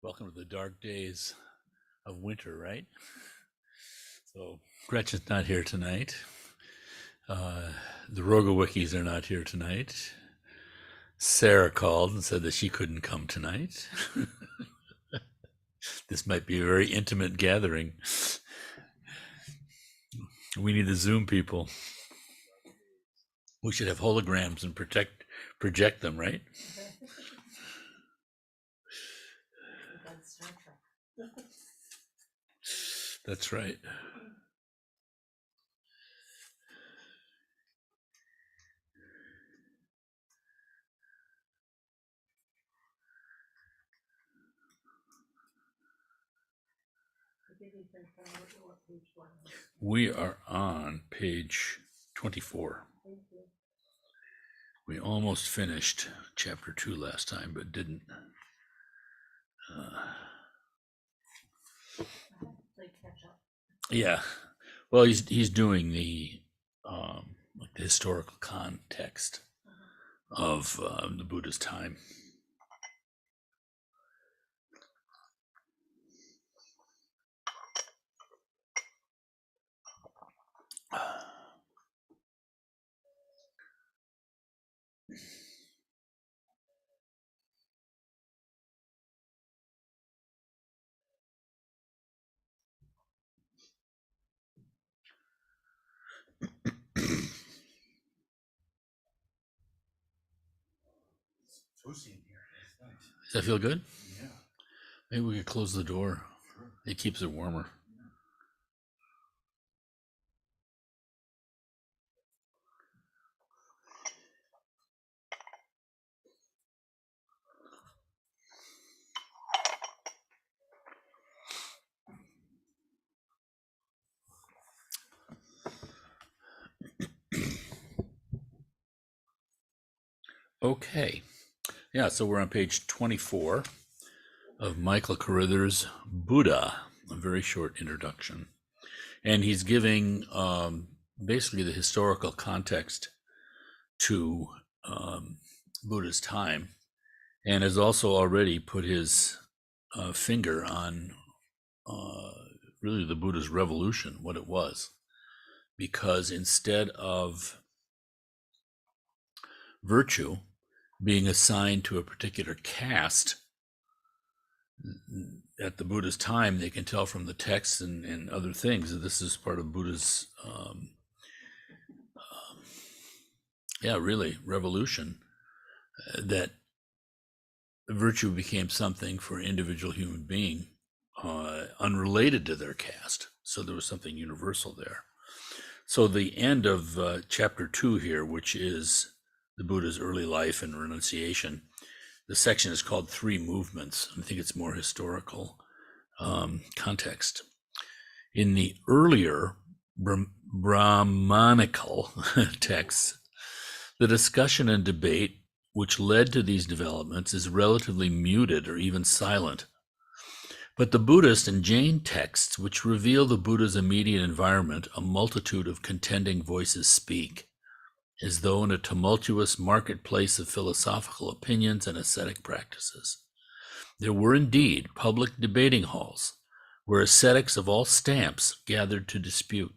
Welcome to the dark days of winter, right? So Gretchen's not here tonight. The Rogowickies are not here tonight. Sarah called and said that she couldn't come tonight. This might be a very intimate gathering. We need the Zoom people. We should have holograms and project them, right? That's right. We are on page 24. We almost finished chapter 2 last time, but didn't. Yeah. Well, he's doing the like the historical context of the Buddha's time. Does that feel good? Yeah. Maybe we could close the door. Sure. It keeps it warmer. Okay. Yeah, so we're on page 24 of Michael Carruthers' Buddha, a very short introduction. And he's giving basically the historical context to Buddha's time, and has also already put his finger on really the Buddha's revolution, what it was. Because instead of virtue being assigned to a particular caste, at the Buddha's time, they can tell from the texts and other things that this is part of Buddha's, really revolution, that virtue became something for an individual human being unrelated to their caste. So there was something universal there. So the end of chapter 2 here, which is the Buddha's early life and renunciation, the section is called Three Movements. I think it's more historical context. In the earlier Brahmanical texts, the discussion and debate which led to these developments is relatively muted or even silent. But the Buddhist and Jain texts, which reveal the Buddha's immediate environment, a multitude of contending voices speak, as though in a tumultuous marketplace of philosophical opinions and ascetic practices. There were indeed public debating halls where ascetics of all stamps gathered to dispute.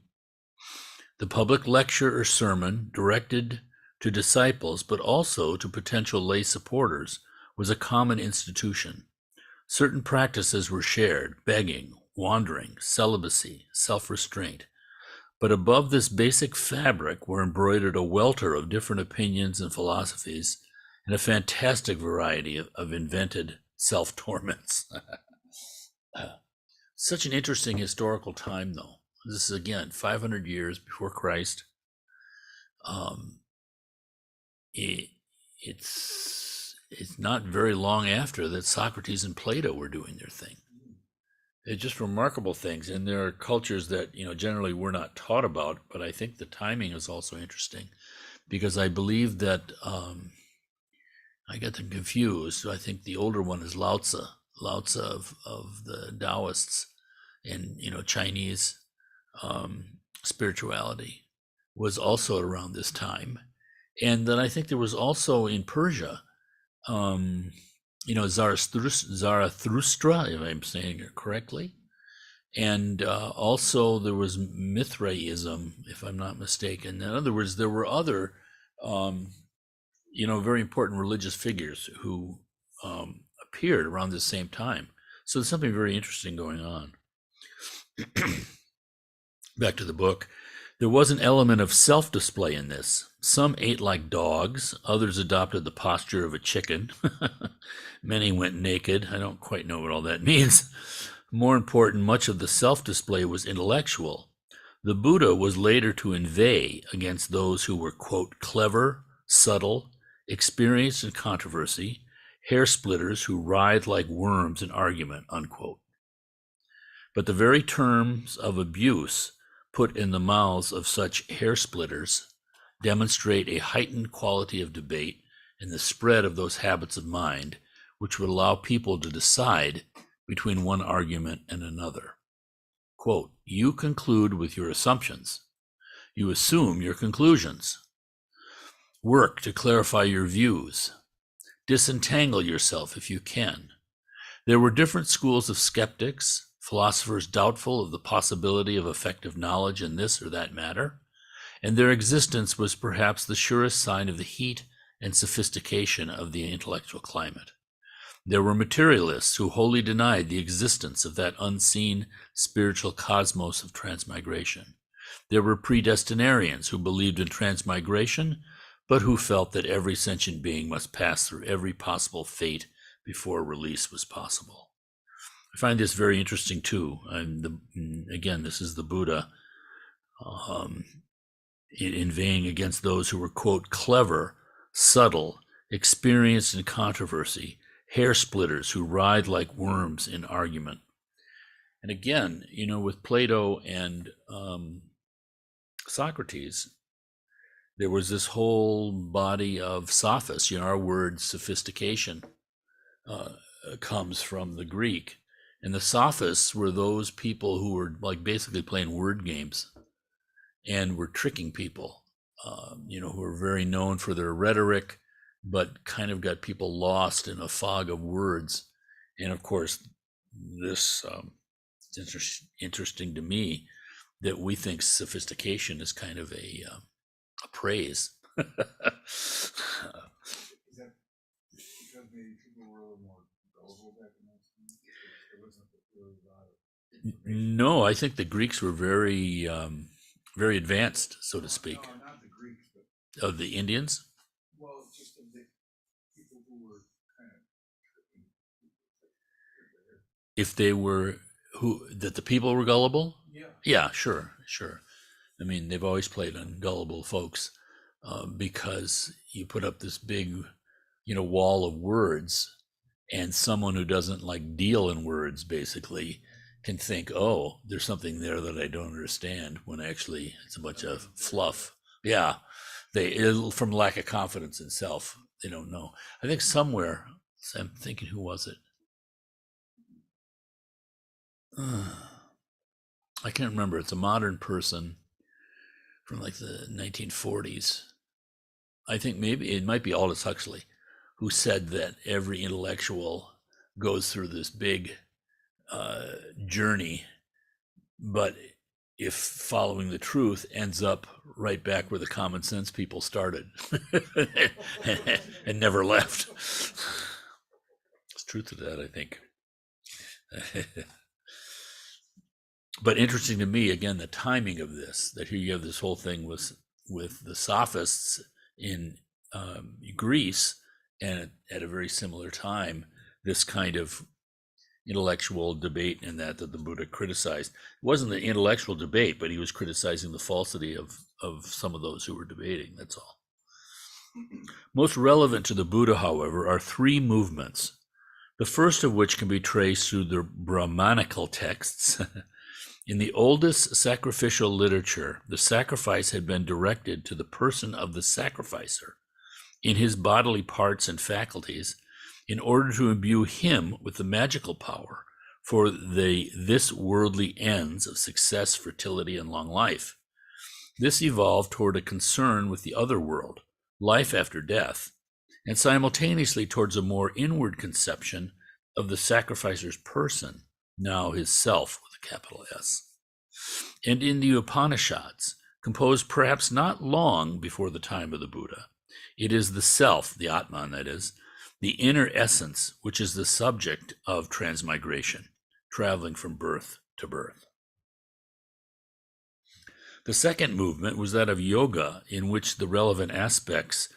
The public lecture or sermon directed to disciples, but also to potential lay supporters, was a common institution. Certain practices were shared: begging, wandering, celibacy, self-restraint. But above this basic fabric were embroidered a welter of different opinions and philosophies, and a fantastic variety of invented self-torments. Such an interesting historical time, though. This is, again, 500 years before Christ. It's not very long after that Socrates and Plato were doing their thing. They're just remarkable things, and there are cultures that generally we're not taught about. But I think the timing is also interesting, because I believe that I get them confused. I think the older one is Lao Tzu of the Taoists, and Chinese spirituality was also around this time. And then I think there was also in Persia Zarathustra, if I'm saying it correctly. And also there was Mithraism, if I'm not mistaken. In other words, there were other, very important religious figures who appeared around the same time. So there's something very interesting going on. Back to the book. There was an element of self-display in this. Some ate like dogs, others adopted the posture of a chicken. Many went naked. I don't quite know what all that means. More important, much of the self-display was intellectual. The Buddha was later to inveigh against those who were, quote, clever, subtle, experienced in controversy, hair splitters who writhed like worms in argument, unquote. But the very terms of abuse put in the mouths of such hair splitters demonstrate a heightened quality of debate and the spread of those habits of mind which would allow people to decide between one argument and another. Quote, you conclude with your assumptions. You assume your conclusions. Work to clarify your views. Disentangle yourself if you can. There were different schools of skeptics, philosophers doubtful of the possibility of effective knowledge in this or that matter, and their existence was perhaps the surest sign of the heat and sophistication of the intellectual climate. There were materialists who wholly denied the existence of that unseen spiritual cosmos of transmigration. There were predestinarians who believed in transmigration, but who felt that every sentient being must pass through every possible fate before release was possible. I find this very interesting too. Again, this is the Buddha inveighing against those who were, quote, clever, subtle, experienced in controversy, hair splitters who writhed like worms in argument. And again, with Plato and Socrates, there was this whole body of sophists. Our word sophistication comes from the Greek. And the sophists were those people who were like basically playing word games and were tricking people, who were very known for their rhetoric, but kind of got people lost in a fog of words. And of course, this it's interesting to me that we think sophistication is kind of a praise. Is that because maybe people were a little more gullible back in that time? There wasn't really a lot of information. No, I think the Greeks were very, very advanced, so to speak. No, not the Greeks, but Of the Indians? well, just of the people who were kind of tricking people. If they were, that the people were gullible? Yeah. Yeah, sure. I mean, they've always played on gullible folks because you put up this big, wall of words, and someone who doesn't like deal in words basically can think, oh, there's something there that I don't understand, when actually it's a bunch of fluff. Yeah, from lack of confidence in self, they don't know. I think somewhere, I'm thinking, who was it? I can't remember. It's a modern person from like the 1940s. I think maybe it might be Aldous Huxley, who said that every intellectual goes through this big journey, but if following the truth, ends up right back where the common sense people started and never left. There's truth to that, I think. But interesting to me, again, the timing of this, that here you have this whole thing with the sophists in Greece, and at a very similar time, this kind of intellectual debate and that the Buddha criticized. It wasn't the intellectual debate, but he was criticizing the falsity of some of those who were debating, that's all. Most relevant to the Buddha, however, are three movements, the first of which can be traced through the Brahmanical texts. In the oldest sacrificial literature, the sacrifice had been directed to the person of the sacrificer in his bodily parts and faculties, in order to imbue him with the magical power for this worldly ends of success, fertility, and long life. This evolved toward a concern with the other world, life after death, and simultaneously towards a more inward conception of the sacrificer's person, now his self with a capital S. And in the Upanishads, composed perhaps not long before the time of the Buddha, it is the self, the Atman that is, the inner essence, which is the subject of transmigration, traveling from birth to birth. The second movement was that of yoga, in which the relevant aspects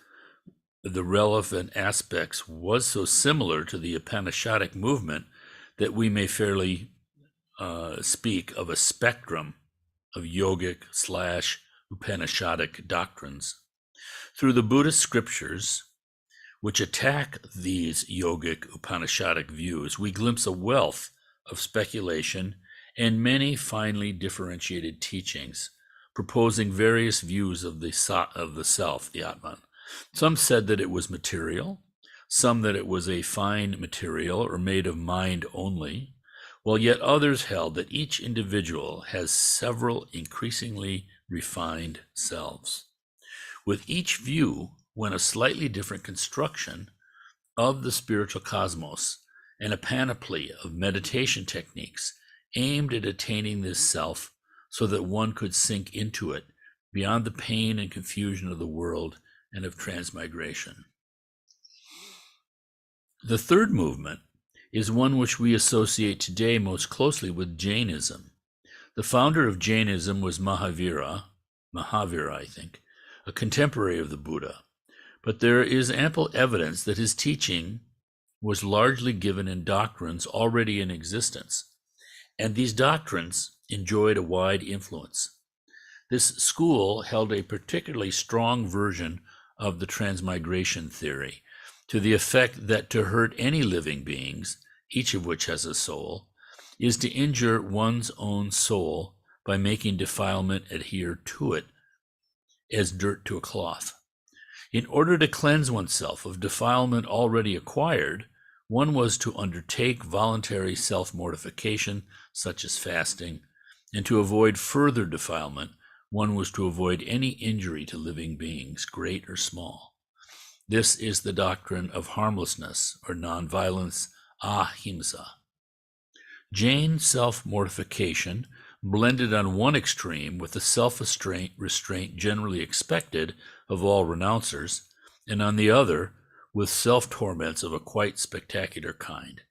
was so similar to the Upanishadic movement that we may fairly speak of a spectrum of yogic / Upanishadic doctrines. Through the Buddhist scriptures, which attack these yogic Upanishadic views, we glimpse a wealth of speculation and many finely differentiated teachings, proposing various views of the self, the Atman. Some said that it was material, some that it was a fine material or made of mind only, while yet others held that each individual has several increasingly refined selves. With each view went a slightly different construction of the spiritual cosmos and a panoply of meditation techniques aimed at attaining this self so that one could sink into it beyond the pain and confusion of the world and of transmigration. The third movement is one which we associate today most closely with Jainism. The founder of Jainism was Mahavira, I think, a contemporary of the Buddha, but there is ample evidence that his teaching was largely given in doctrines already in existence, and these doctrines enjoyed a wide influence. This school held a particularly strong version of the transmigration theory, to the effect that to hurt any living beings, each of which has a soul, is to injure one's own soul by making defilement adhere to it as dirt to a cloth. In order to cleanse oneself of defilement already acquired, one was to undertake voluntary self-mortification, such as fasting, and to avoid further defilement, one was to avoid any injury to living beings, great or small. This is the doctrine of harmlessness or nonviolence, ahimsa. Jain self-mortification blended on one extreme with the self-restraint generally expected of all renouncers, and on the other with self-torments of a quite spectacular kind.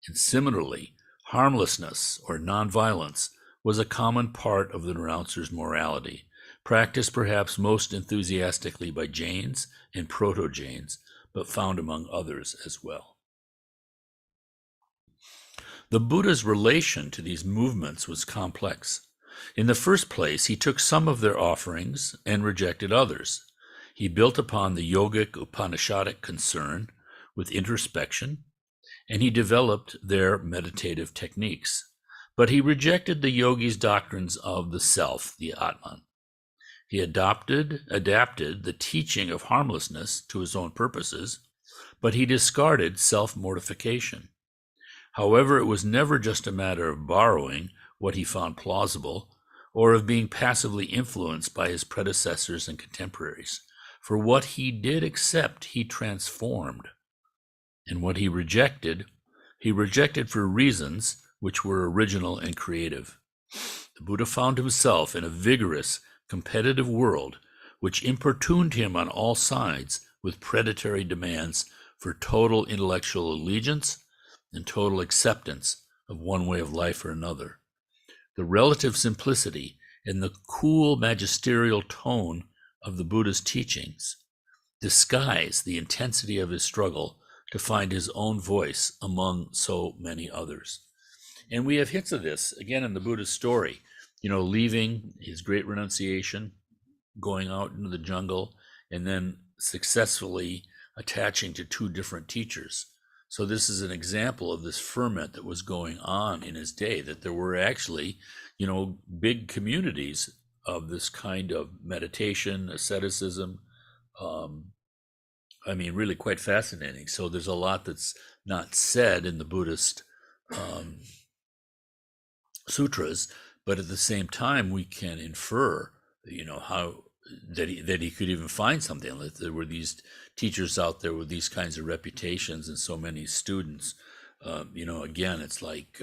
And similarly, harmlessness or nonviolence was a common part of the renouncer's morality, practiced perhaps most enthusiastically by Jains and proto-Jains, but found among others as well. The Buddha's relation to these movements was complex. In the first place, he took some of their offerings and rejected others. He built upon the yogic Upanishadic concern with introspection, and he developed their meditative techniques. But he rejected the yogi's doctrines of the self, the Atman. He adapted the teaching of harmlessness to his own purposes, but he discarded self-mortification. However, it was never just a matter of borrowing what he found plausible or of being passively influenced by his predecessors and contemporaries. For what he did accept, he transformed. And what he rejected for reasons which were original and creative. The Buddha found himself in a vigorous, competitive world which importuned him on all sides with predatory demands for total intellectual allegiance and total acceptance of one way of life or another. The relative simplicity and the cool magisterial tone of the Buddha's teachings disguise the intensity of his struggle to find his own voice among so many others. And we have hints of this, again, in the Buddha's story, leaving his great renunciation, going out into the jungle, and then successfully attaching to two different teachers. So this is an example of this ferment that was going on in his day, that there were actually, big communities of this kind of meditation, asceticism. Really quite fascinating. So there's a lot that's not said in the Buddhist sutras, but at the same time, we can infer, how that he could even find something. That there were these teachers out there with these kinds of reputations and so many students. Again, it's like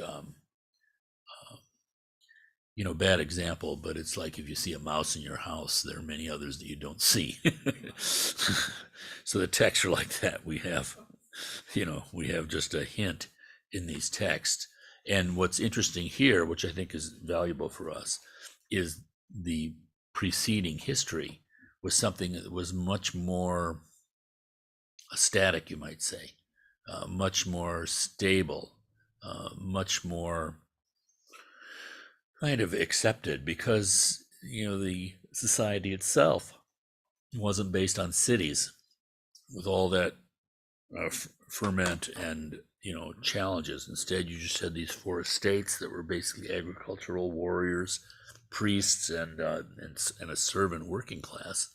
bad example, but it's like if you see a mouse in your house, there are many others that you don't see. So the texts are like that. We have just a hint in these texts. And what's interesting here, which I think is valuable for us, is the preceding history was something that was much more static, you might say, much more stable, much more kind of accepted, because the society itself wasn't based on cities with all that ferment and challenges. Instead, you just had these 4 estates that were basically agricultural warriors, priests, and a servant working class.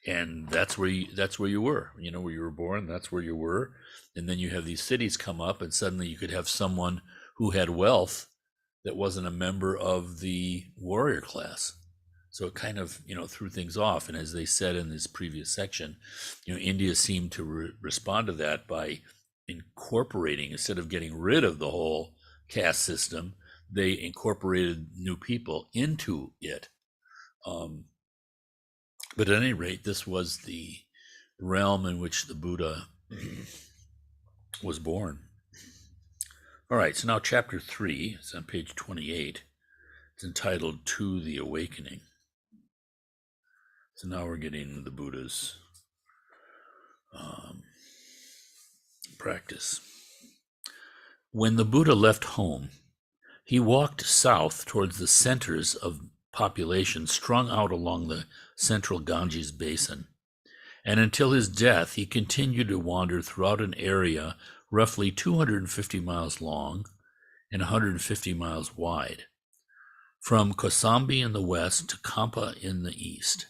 And that's where you were. Where you were born, that's where you were. And then you have these cities come up, and suddenly you could have someone who had wealth that wasn't a member of the warrior class. So it kind of, threw things off. And as they said in this previous section, India seemed to respond to that by incorporating, instead of getting rid of the whole caste system, they incorporated new people into it. But at any rate, this was the realm in which the Buddha was born. All right, so now chapter 3, it's on page 28. It's entitled To the Awakening. So now we're getting the Buddha's practice. When the Buddha left home, he walked south towards the centers of population strung out along the central Ganges basin. And until his death, he continued to wander throughout an area roughly 250 miles long and 150 miles wide, from Kosambi in the west to Kampa in the east.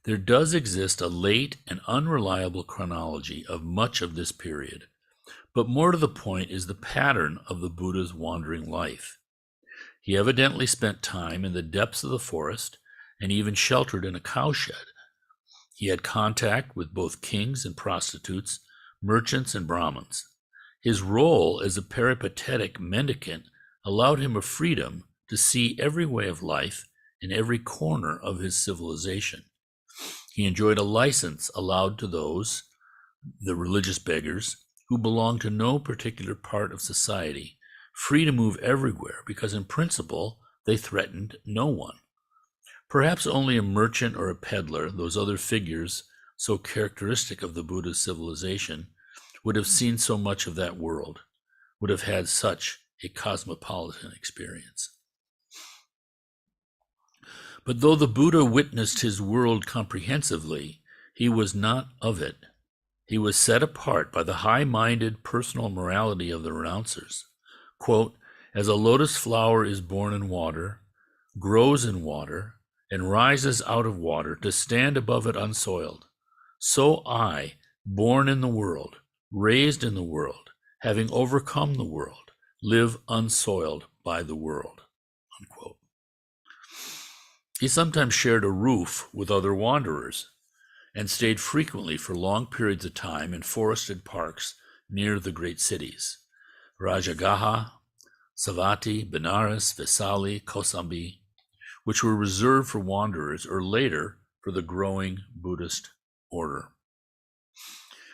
There does exist a late and unreliable chronology of much of this period, but more to the point is the pattern of the Buddha's wandering life. He evidently spent time in the depths of the forest and even sheltered in a cowshed. He had contact with both kings and prostitutes, merchants and Brahmins. His role as a peripatetic mendicant allowed him a freedom to see every way of life in every corner of his civilization. He enjoyed a license allowed to those, the religious beggars, who belonged to no particular part of society, free to move everywhere because in principle they threatened no one. Perhaps only a merchant or a peddler, those other figures so characteristic of the Buddha's civilization, would have seen so much of that world, would have had such a cosmopolitan experience. But though the Buddha witnessed his world comprehensively, he was not of it. He was set apart by the high-minded personal morality of the renouncers. Quote, as a lotus flower is born in water, grows in water, and rises out of water to stand above it unsoiled, so I, born in the world, raised in the world, having overcome the world, live unsoiled by the world. Unquote. He sometimes shared a roof with other wanderers and stayed frequently for long periods of time in forested parks near the great cities, Rajagaha, Savatthi, Benares, Vaisali, Kosambi, which were reserved for wanderers or later for the growing Buddhist order.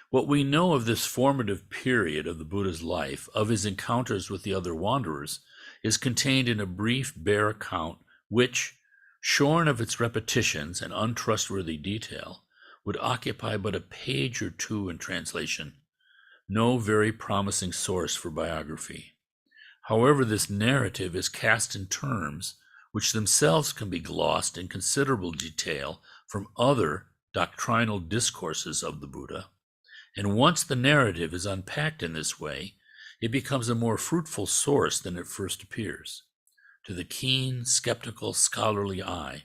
What we know of this formative period of the Buddha's life, of his encounters with the other wanderers, is contained in a brief, bare account which, shorn of its repetitions and untrustworthy detail, would occupy but a page or two in translation, no very promising source for biography. However, this narrative is cast in terms which themselves can be glossed in considerable detail from other doctrinal discourses of the Buddha, and once the narrative is unpacked in this way, it becomes a more fruitful source than it first appears. To the keen, skeptical, scholarly eye,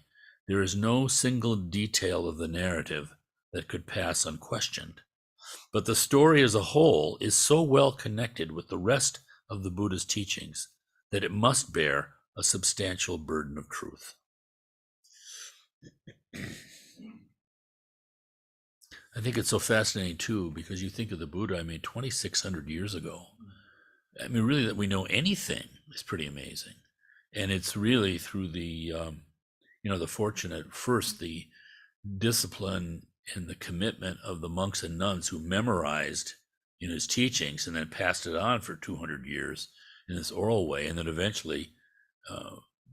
there is no single detail of the narrative that could pass unquestioned. But the story as a whole is so well connected with the rest of the Buddha's teachings that it must bear a substantial burden of truth. I think it's so fascinating too, because you think of the Buddha, I mean, 2,600 years ago. I mean, really, that we know anything is pretty amazing. And it's really through the, the fortunate, first, the discipline and the commitment of the monks and nuns who memorized his teachings and then passed it on for 200 years in this oral way, and then eventually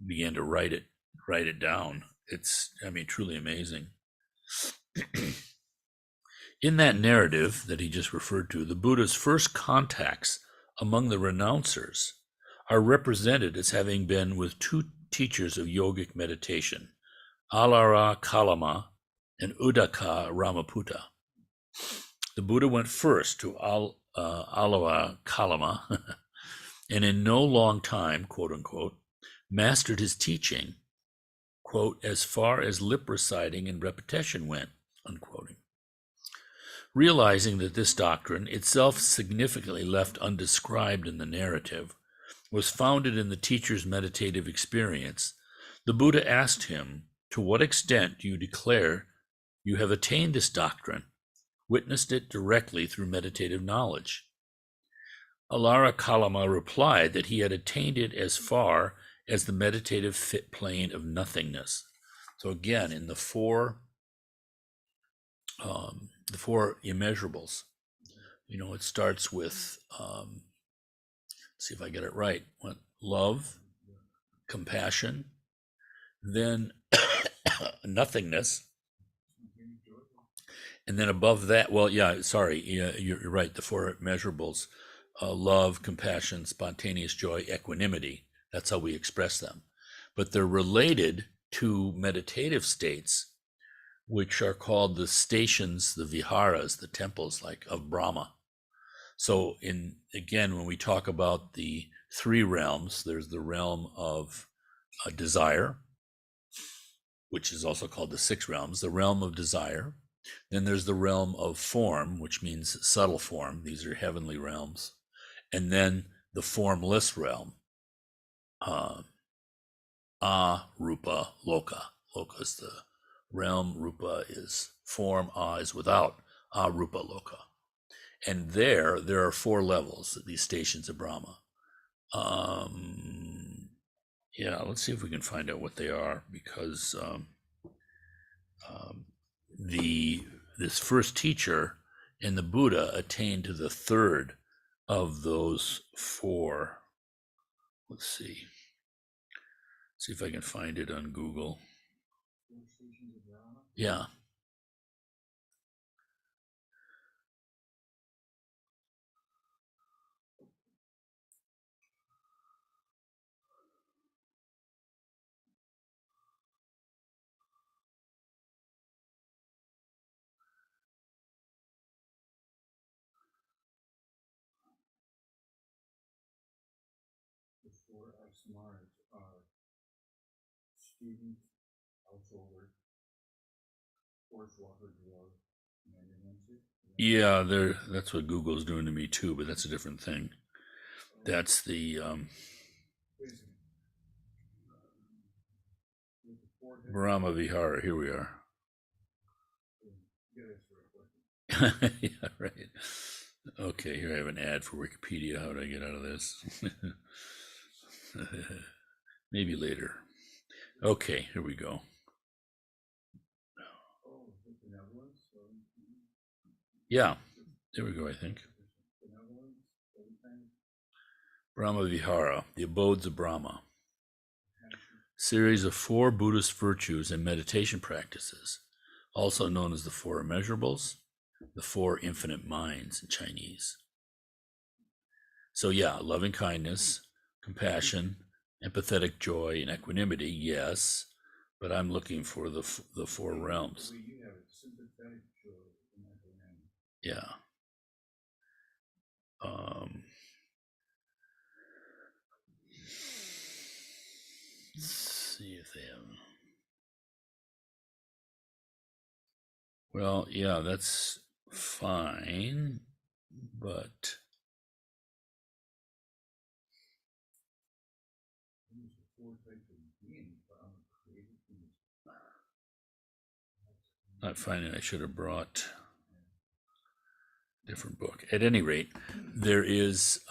began to write it down. It's, I mean, truly amazing. In that narrative that he just referred to, the Buddha's first contacts among the renouncers are represented as having been with two teachers of yogic meditation, Alara Kalama and Udaka Ramaputta. The Buddha went first to Alara Kalama and in no long time, quote unquote, mastered his teaching, quote, as far as lip reciting and repetition went, unquoting. Realizing that this doctrine, itself significantly left undescribed in the narrative, was founded in the teacher's meditative experience, the Buddha asked him, to what extent do you declare you have attained this doctrine, witnessed it directly through meditative knowledge? Alara Kalama replied that he had attained it as far as the meditative fit plane of nothingness. So again, in the four immeasurables, it starts with, see if I get it right, love, compassion, then nothingness, and then above that, you're right, the four measurables, love, compassion, spontaneous joy, equanimity. That's how we express them. But they're related to meditative states, which are called the stations, the viharas, the temples, like of Brahma. So when we talk about the three realms, there's the realm of desire, which is also called the six realms, the realm of desire. Then there's the realm of form, which means subtle form. These are heavenly realms. And then the formless realm, Arupa Loka. Loka is the realm, Rupa is form, is without, Arupa Loka. And there are four levels, these stations of Brahma. Let's see if we can find out what they are, because this first teacher and the Buddha attained to the third of those four. Let's see if I can find it on Google. Yeah. The four Smarts are student, householder, force walker, drug, and Yeah, that's what Google's doing to me too, but that's a different thing. That's the Brahma Vihara. Here we are. Yeah, right. Okay, here I have an ad for Wikipedia. How do I get out of this? Maybe later. Okay, here we go. Yeah, there we go, I think. Brahma Vihara, the abodes of Brahma. Series of 4 Buddhist virtues and meditation practices, also known as the 4 immeasurables, the 4 infinite minds in Chinese. So loving kindness, compassion, empathetic joy, and equanimity, yes, but I'm looking for the 4 realms. Yeah. Let's see if they have. Well, yeah, that's fine, but Not finding. I should have brought a different book. At any rate, there is.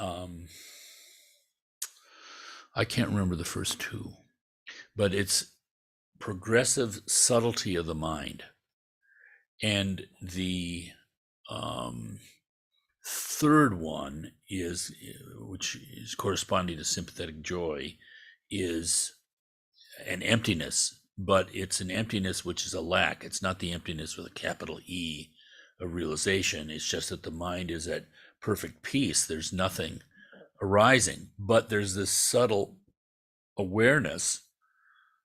I can't remember the first two, but it's progressive subtlety of the mind, and the third one is, which is corresponding to sympathetic joy, is an emptiness, but it's an emptiness which is a lack. It's not the emptiness with a capital E of realization. It's just that the mind is at perfect peace. There's nothing arising, but there's this subtle awareness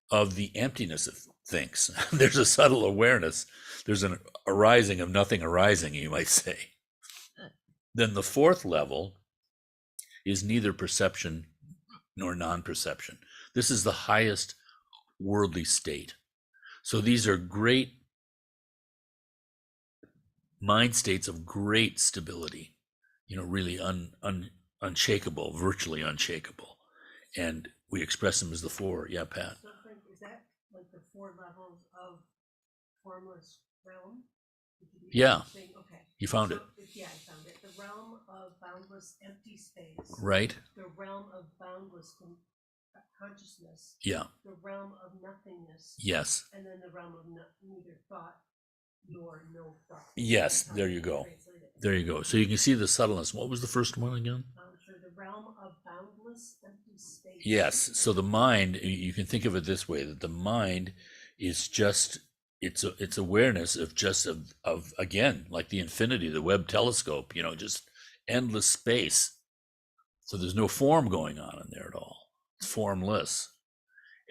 of the emptiness of things. There's a subtle awareness. There's an arising of nothing arising, you might say. Then the fourth level is neither perception nor non-perception. This is the highest worldly state. So these are great mind states of great stability, really unshakable, virtually unshakable. And we express them as the four. Yeah, Pat. So Frank, is that like the four levels of formless realm? Yeah. Okay. You found it. Yeah, I found it. The realm of boundless empty space. Right. The realm of boundless consciousness. Yeah. The realm of nothingness. Yes. And then the realm of neither thought nor no thought. Yes, there you go. There you go. So you can see the subtleness. What was the first one again? So the realm of boundless empty space. Yes. So the mind, you can think of it this way, that the mind is just it's awareness of just of again, like the infinity, the Webb telescope, just endless space. So there's no form going on in there at all. It's formless.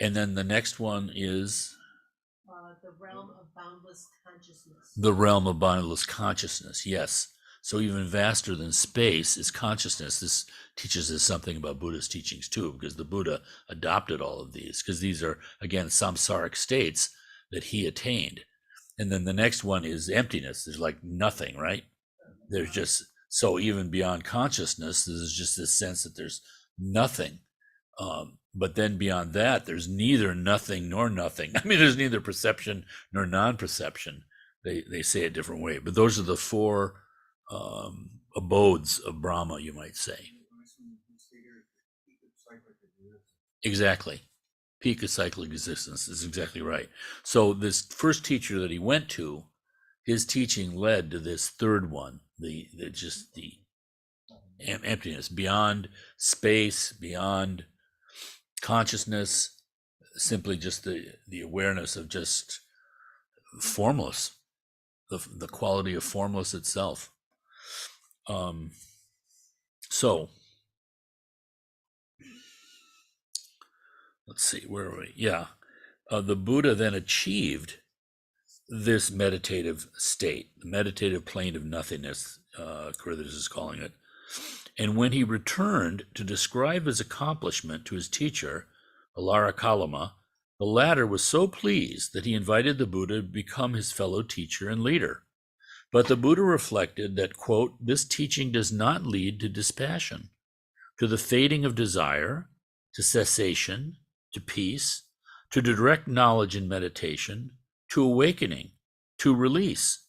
And then the next one is the realm of boundless consciousness. The realm of boundless consciousness, yes. So even vaster than space is consciousness. This teaches us something about Buddhist teachings too, because the Buddha adopted all of these, because these are, again, samsaric states that he attained. And then the next one is emptiness. There's like nothing, right? There's just, so even beyond consciousness, there's just this sense that there's nothing. But then beyond that, there's neither nothing nor nothing. I mean, there's neither perception nor non-perception. They say it a different way, but those are the four abodes of Brahma, you might say. Exactly. Peak of cyclic existence is exactly right. So this first teacher that he went to, his teaching led to this third one, the emptiness, beyond space, beyond consciousness, simply just the awareness of just formless, the quality of formless itself. So let's see, where are we? Yeah. The Buddha then achieved this meditative state, the meditative plane of nothingness, Carruthers is calling it. And when he returned to describe his accomplishment to his teacher, Alara Kalama, the latter was so pleased that he invited the Buddha to become his fellow teacher and leader. But the Buddha reflected that, quote, this teaching does not lead to dispassion, to the fading of desire, to cessation, to peace, to direct knowledge and meditation, to awakening, to release.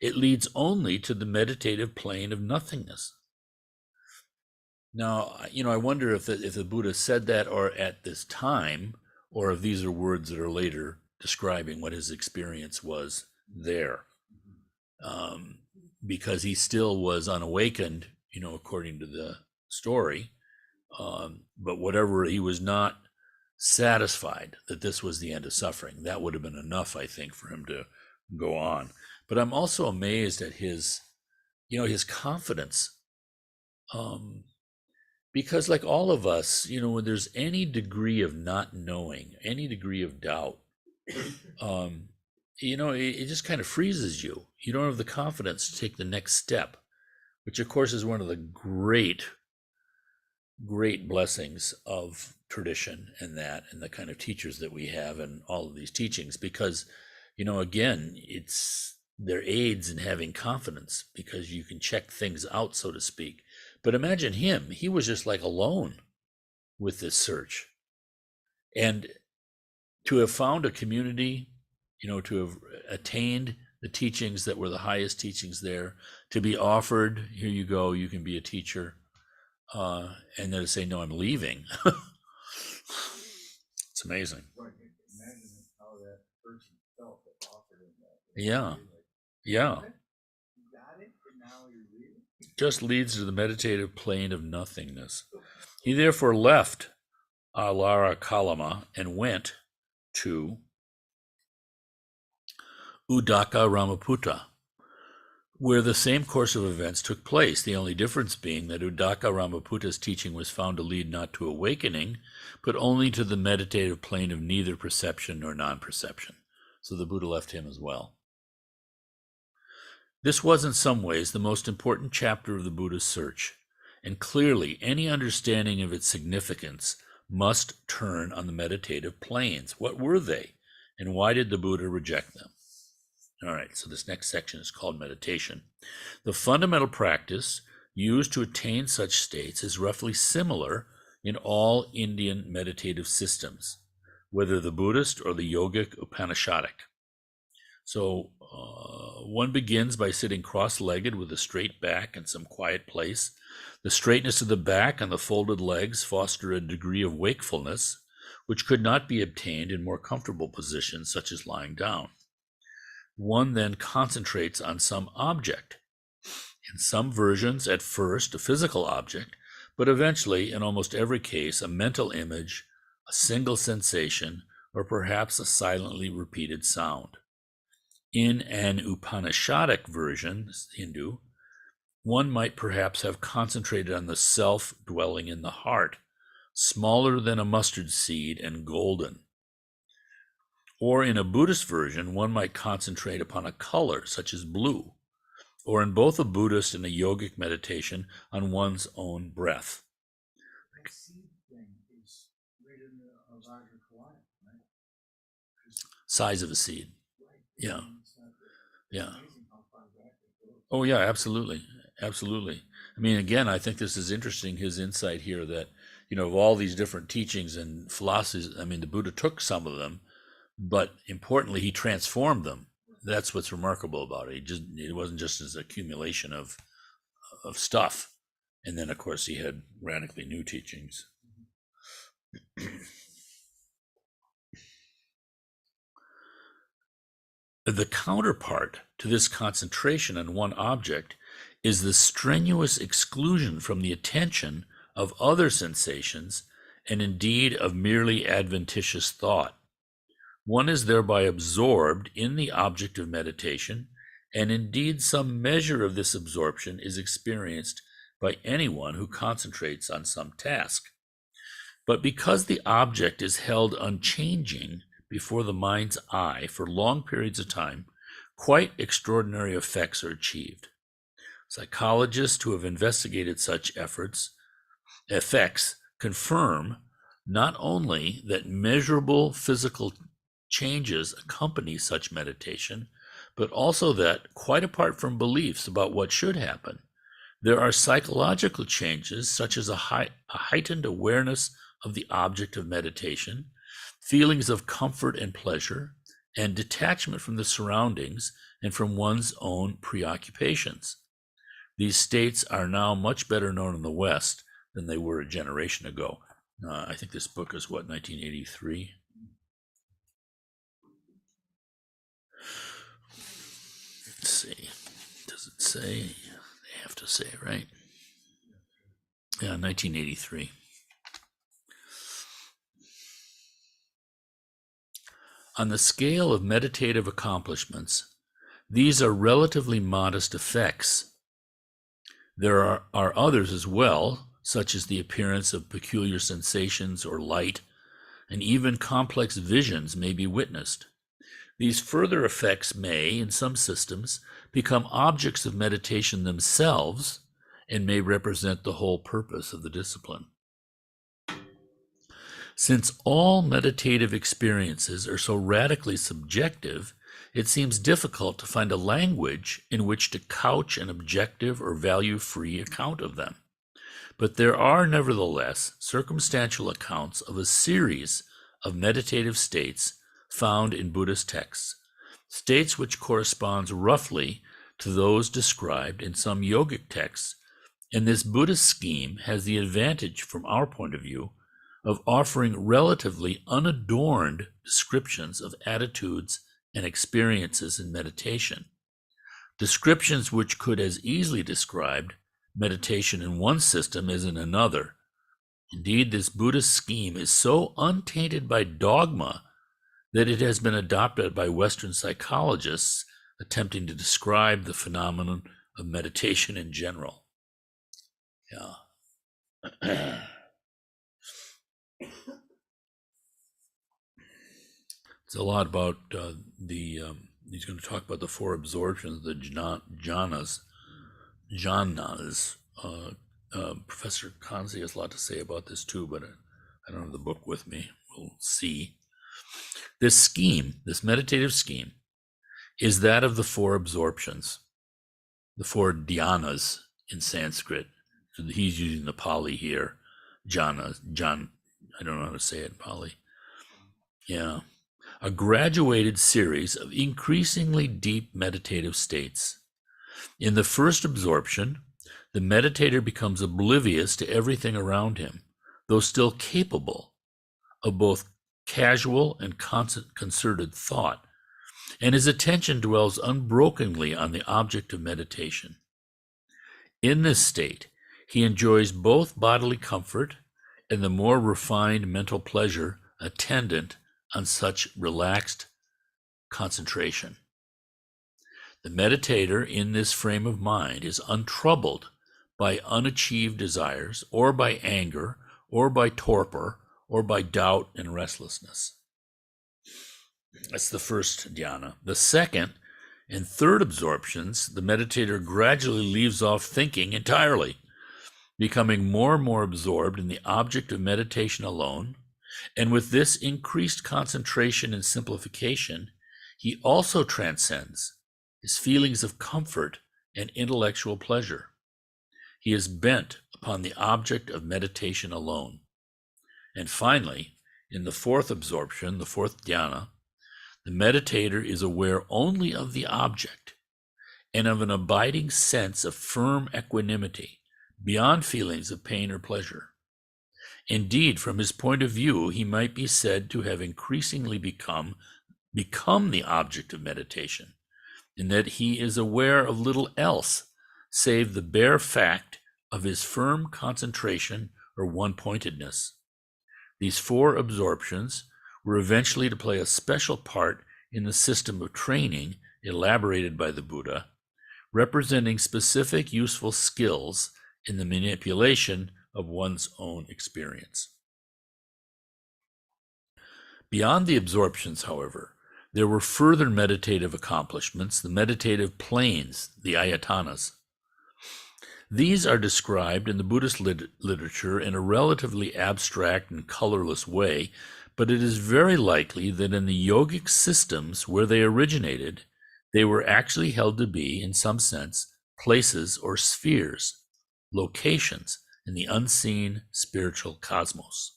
It leads only to the meditative plane of nothingness. Now, I wonder if the Buddha said that or at this time, or if these are words that are later describing what his experience was there. Because he still was unawakened, according to the story. But whatever, he was not satisfied that this was the end of suffering. That would have been enough, I think, for him to go on. But I'm also amazed at his confidence. Because like all of us, when there's any degree of not knowing, any degree of doubt, it just kind of freezes you. You don't have the confidence to take the next step, which of course is one of the great blessings of tradition and the kind of teachers that we have and all of these teachings, because, again, they're aids in having confidence because you can check things out, so to speak. But imagine him, he was just like alone with this search. And to have found a community, to have attained the teachings that were the highest teachings there, to be offered, here you go, you can be a teacher, and then to say, no, I'm leaving. It's amazing. Right, imagine how that person felt that offered him that. Yeah. Like, Yeah. "What? You got it, and now you're leaving?" Just leads to the meditative plane of nothingness. He therefore left Alara Kalama and went to Udaka Ramaputta, where the same course of events took place, the only difference being that Udaka Ramaputta's teaching was found to lead not to awakening, but only to the meditative plane of neither perception nor non-perception. So the Buddha left him as well. This was in some ways the most important chapter of the Buddha's search, and clearly any understanding of its significance must turn on the meditative planes. What were they, and why did the Buddha reject them? All right, so this next section is called meditation. The fundamental practice used to attain such states is roughly similar in all Indian meditative systems, whether the Buddhist or the yogic Upanishadic. So one begins by sitting cross-legged with a straight back in some quiet place. The straightness of the back and the folded legs foster a degree of wakefulness which could not be obtained in more comfortable positions such as lying down. One then concentrates on some object. In some versions, at first, a physical object, but eventually, in almost every case, a mental image, a single sensation, or perhaps a silently repeated sound. In an Upanishadic version, Hindu, one might perhaps have concentrated on the self dwelling in the heart, smaller than a mustard seed and golden. Or in a Buddhist version, one might concentrate upon a color, such as blue, or in both a Buddhist and a yogic meditation, on one's own breath. That seed thing is right in the Vajrayana, right? Size of a seed. Right. Yeah. It's Yeah. amazing how far back it goes. Oh, yeah, absolutely. Absolutely. I mean, again, I think this is interesting, his insight here that, of all these different teachings and philosophies, I mean, the Buddha took some of them, but importantly, he transformed them. That's what's remarkable about it. It wasn't just his accumulation of stuff. And then, of course, he had radically new teachings. The counterpart to this concentration on one object is the strenuous exclusion from the attention of other sensations and indeed of merely adventitious thought. One is thereby absorbed in the object of meditation, and indeed some measure of this absorption is experienced by anyone who concentrates on some task. But because the object is held unchanging before the mind's eye for long periods of time, quite extraordinary effects are achieved. Psychologists who have investigated such effects confirm not only that measurable physical changes accompany such meditation, but also that, quite apart from beliefs about what should happen, there are psychological changes such as a heightened awareness of the object of meditation, feelings of comfort and pleasure, and detachment from the surroundings and from one's own preoccupations. These states are now much better known in the West than they were a generation ago. I think this book is, 1983? Let's see. Does it say? They have to say, right? Yeah, 1983. On the scale of meditative accomplishments, these are relatively modest effects. There are others as well, such as the appearance of peculiar sensations or light, and even complex visions may be witnessed. These further effects may, in some systems, become objects of meditation themselves and may represent the whole purpose of the discipline. Since all meditative experiences are so radically subjective, it seems difficult to find a language in which to couch an objective or value-free account of them. But there are nevertheless circumstantial accounts of a series of meditative states found in Buddhist texts, states which corresponds roughly to those described in some yogic texts, and this Buddhist scheme has the advantage from our point of view of offering relatively unadorned descriptions of attitudes and experiences in meditation. Descriptions which could as easily describe meditation in one system as in another. Indeed, this Buddhist scheme is so untainted by dogma that it has been adopted by Western psychologists attempting to describe the phenomenon of meditation in general. Yeah. It's a lot about he's going to talk about the four absorptions, the jhanas. Professor Kanzi has a lot to say about this too, but I don't have the book with me. We'll see. This scheme, this meditative scheme, is that of the four absorptions, the four dhyanas in Sanskrit. So he's using the Pali here. I don't know how to say it in Pali. Yeah. A graduated series of increasingly deep meditative states. In the first absorption, the meditator becomes oblivious to everything around him, though still capable of both casual and concerted thought, and his attention dwells unbrokenly on the object of meditation. In this state, he enjoys both bodily comfort and the more refined mental pleasure attendant on such relaxed concentration. The meditator in this frame of mind is untroubled by unachieved desires, or by anger, or by torpor, or by doubt and restlessness. That's the first dhyana. The second and third absorptions, the meditator gradually leaves off thinking entirely, becoming more and more absorbed in the object of meditation alone. And with this increased concentration and simplification, he also transcends his feelings of comfort and intellectual pleasure. He is bent upon the object of meditation alone. And finally, in the fourth absorption, the fourth dhyana, the meditator is aware only of the object and of an abiding sense of firm equanimity beyond feelings of pain or pleasure. Indeed, from his point of view, he might be said to have increasingly become the object of meditation, in that he is aware of little else save the bare fact of his firm concentration or one-pointedness. These four absorptions were eventually to play a special part in the system of training elaborated by the Buddha, representing specific useful skills in the manipulation of one's own experience. Beyond the absorptions, however, there were further meditative accomplishments, the meditative planes, the ayatanas. These are described in the Buddhist literature in a relatively abstract and colorless way, but it is very likely that in the yogic systems where they originated, they were actually held to be, in some sense, places or spheres, locations in the unseen spiritual cosmos.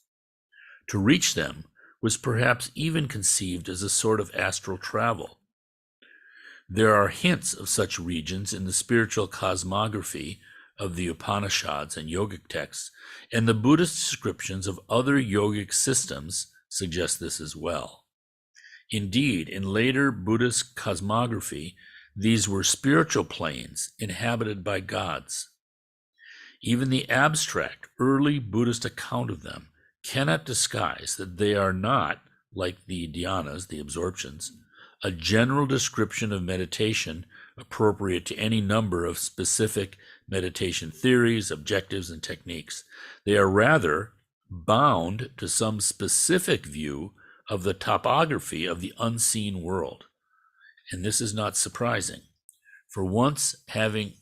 To reach them was perhaps even conceived as a sort of astral travel. There are hints of such regions in the spiritual cosmography of the Upanishads and yogic texts, and the Buddhist descriptions of other yogic systems suggest this as well. Indeed, in later Buddhist cosmography, these were spiritual planes inhabited by gods. Even the abstract early Buddhist account of them cannot disguise that they are not, like the dhyanas, the absorptions, a general description of meditation appropriate to any number of specific meditation theories, objectives, and techniques. They are rather bound to some specific view of the topography of the unseen world. And this is not surprising. For once having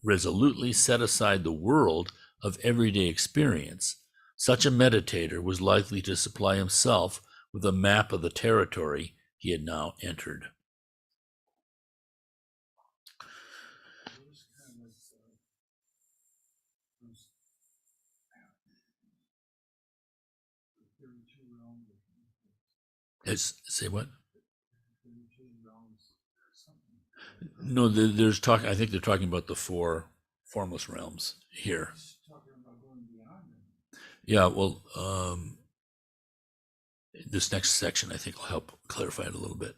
resolutely set aside the world of everyday experience, such a meditator was likely to supply himself with a map of the territory he had now entered. Say what? No, there's talk. I think they're talking about the four formless realms here. He's talking about going beyond them. Yeah, well, this next section I think will help clarify it a little bit.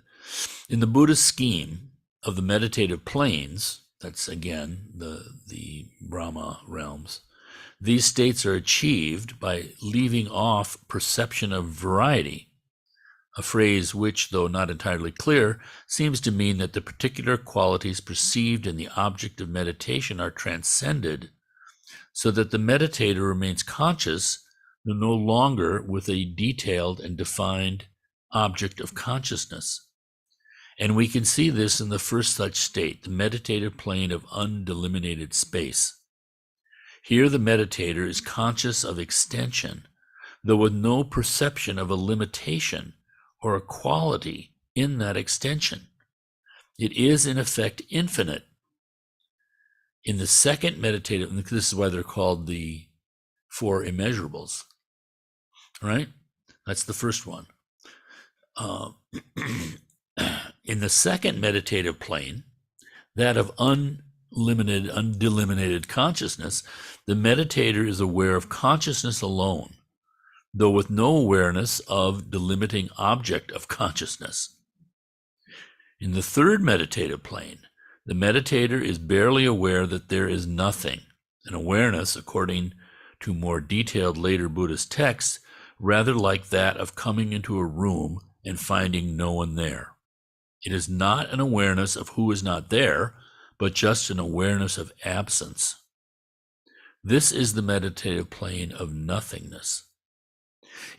In the Buddhist scheme of the meditative planes, that's again the Brahma realms, these states are achieved by leaving off perception of variety, a phrase which, though not entirely clear, seems to mean that the particular qualities perceived in the object of meditation are transcended, so that the meditator remains conscious no longer with a detailed and defined object of consciousness. And we can see this in the first such state, the meditative plane of undelimited space. Here the meditator is conscious of extension, though with no perception of a limitation or a quality in that extension. It is in effect infinite. In the second meditative, and this is why they're called the four immeasurables, right? That's the first one. In the second meditative plane, that of undelimited consciousness, the meditator is aware of consciousness alone, though with no awareness of the limiting object of consciousness. In the third meditative plane, the meditator is barely aware that there is nothing, an awareness, according to more detailed later Buddhist texts, rather like that of coming into a room and finding no one there. It is not an awareness of who is not there, but just an awareness of absence. This is the meditative plane of nothingness.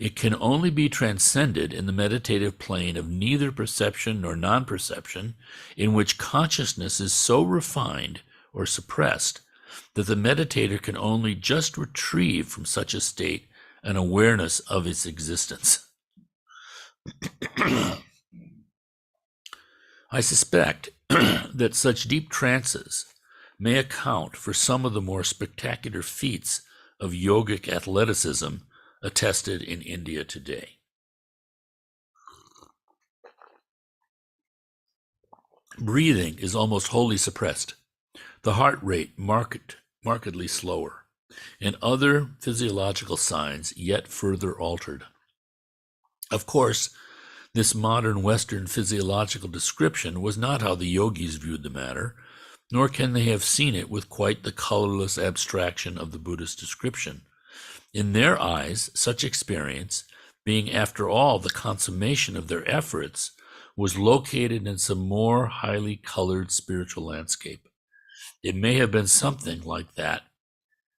It can only be transcended in the meditative plane of neither perception nor non-perception, in which consciousness is so refined or suppressed that the meditator can only just retrieve from such a state an awareness of its existence. I suspect that such deep trances may account for some of the more spectacular feats of yogic athleticism attested in India today. Breathing is almost wholly suppressed, the heart rate markedly slower, and other physiological signs yet further altered. Of course, this modern Western physiological description was not how the yogis viewed the matter, nor can they have seen it with quite the colorless abstraction of the Buddhist description. In their eyes, such experience, being after all the consummation of their efforts, was located in some more highly colored spiritual landscape. It may have been something like that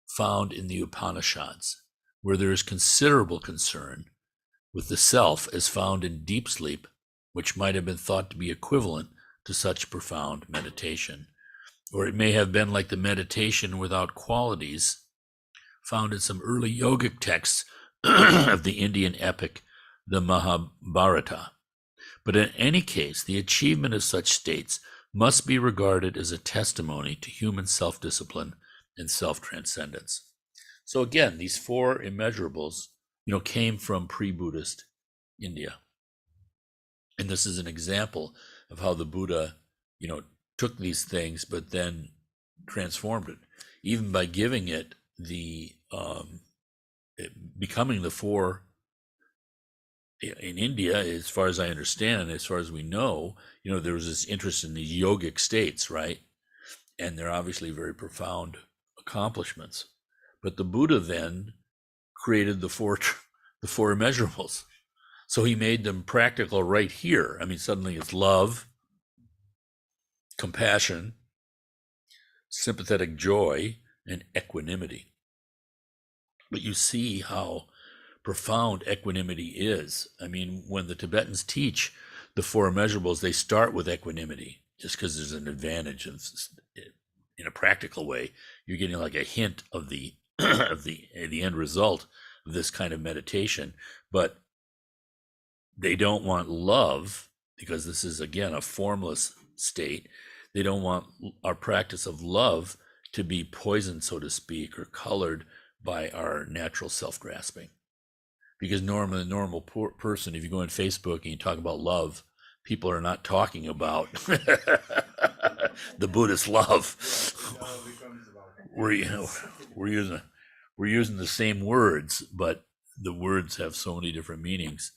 found in the Upanishads, where there is considerable concern with the self as found in deep sleep, which might have been thought to be equivalent to such profound meditation. Or it may have been like the meditation without qualities found in some early yogic texts of the Indian epic, the Mahabharata. But in any case, the achievement of such states must be regarded as a testimony to human self-discipline and self-transcendence. So again, these four immeasurables, came from pre-Buddhist India. And this is an example of how the Buddha, took these things, but then transformed it, even by giving it becoming the four in India, as far as I understand, as far as we know, there was this interest in these yogic states, right? And they're obviously very profound accomplishments. But the Buddha then created the four immeasurables. So he made them practical right here. I mean, suddenly it's love, compassion, sympathetic joy, and equanimity. But you see how profound equanimity is. I mean, when the Tibetans teach the four immeasurables, they start with equanimity, just because there's an advantage in a practical way. You're getting like a hint of the of the end result of this kind of meditation. But they don't want love, because this is again a formless state. They don't want our practice of love to be poisoned, so to speak, or colored by our natural self-grasping. Because normally, a normal person, if you go on Facebook and you talk about love, people are not talking about the Buddhist love. Now it becomes about. We're using the same words, but the words have so many different meanings.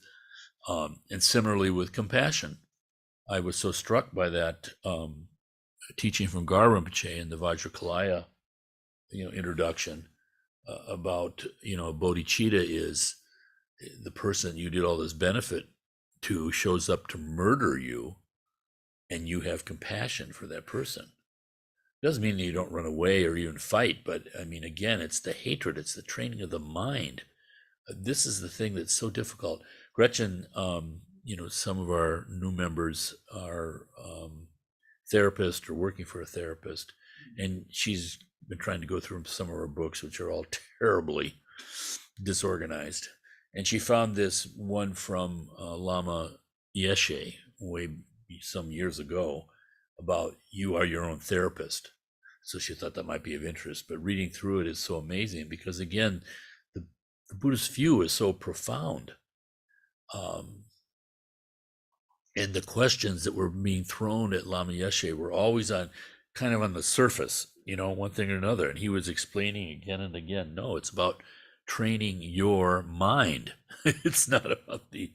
And similarly with compassion, I was so struck by that teaching from Gar Rinpoche in the Vajrakalaya, introduction about, bodhicitta is the person you did all this benefit to shows up to murder you, and you have compassion for that person. Doesn't mean that you don't run away or even fight, but I mean, again, it's the hatred, it's the training of the mind. This is the thing that's so difficult. Gretchen, some of our new members are therapists or working for a therapist, and she's been trying to go through some of our books, which are all terribly disorganized. And she found this one from Lama Yeshe some years ago about you are your own therapist. So she thought that might be of interest, but reading through it is so amazing because, again, the Buddhist view is so profound. And the questions that were being thrown at Lama Yeshe were always on the surface, one thing or another. And he was explaining again and again, no, it's about training your mind. It's not about the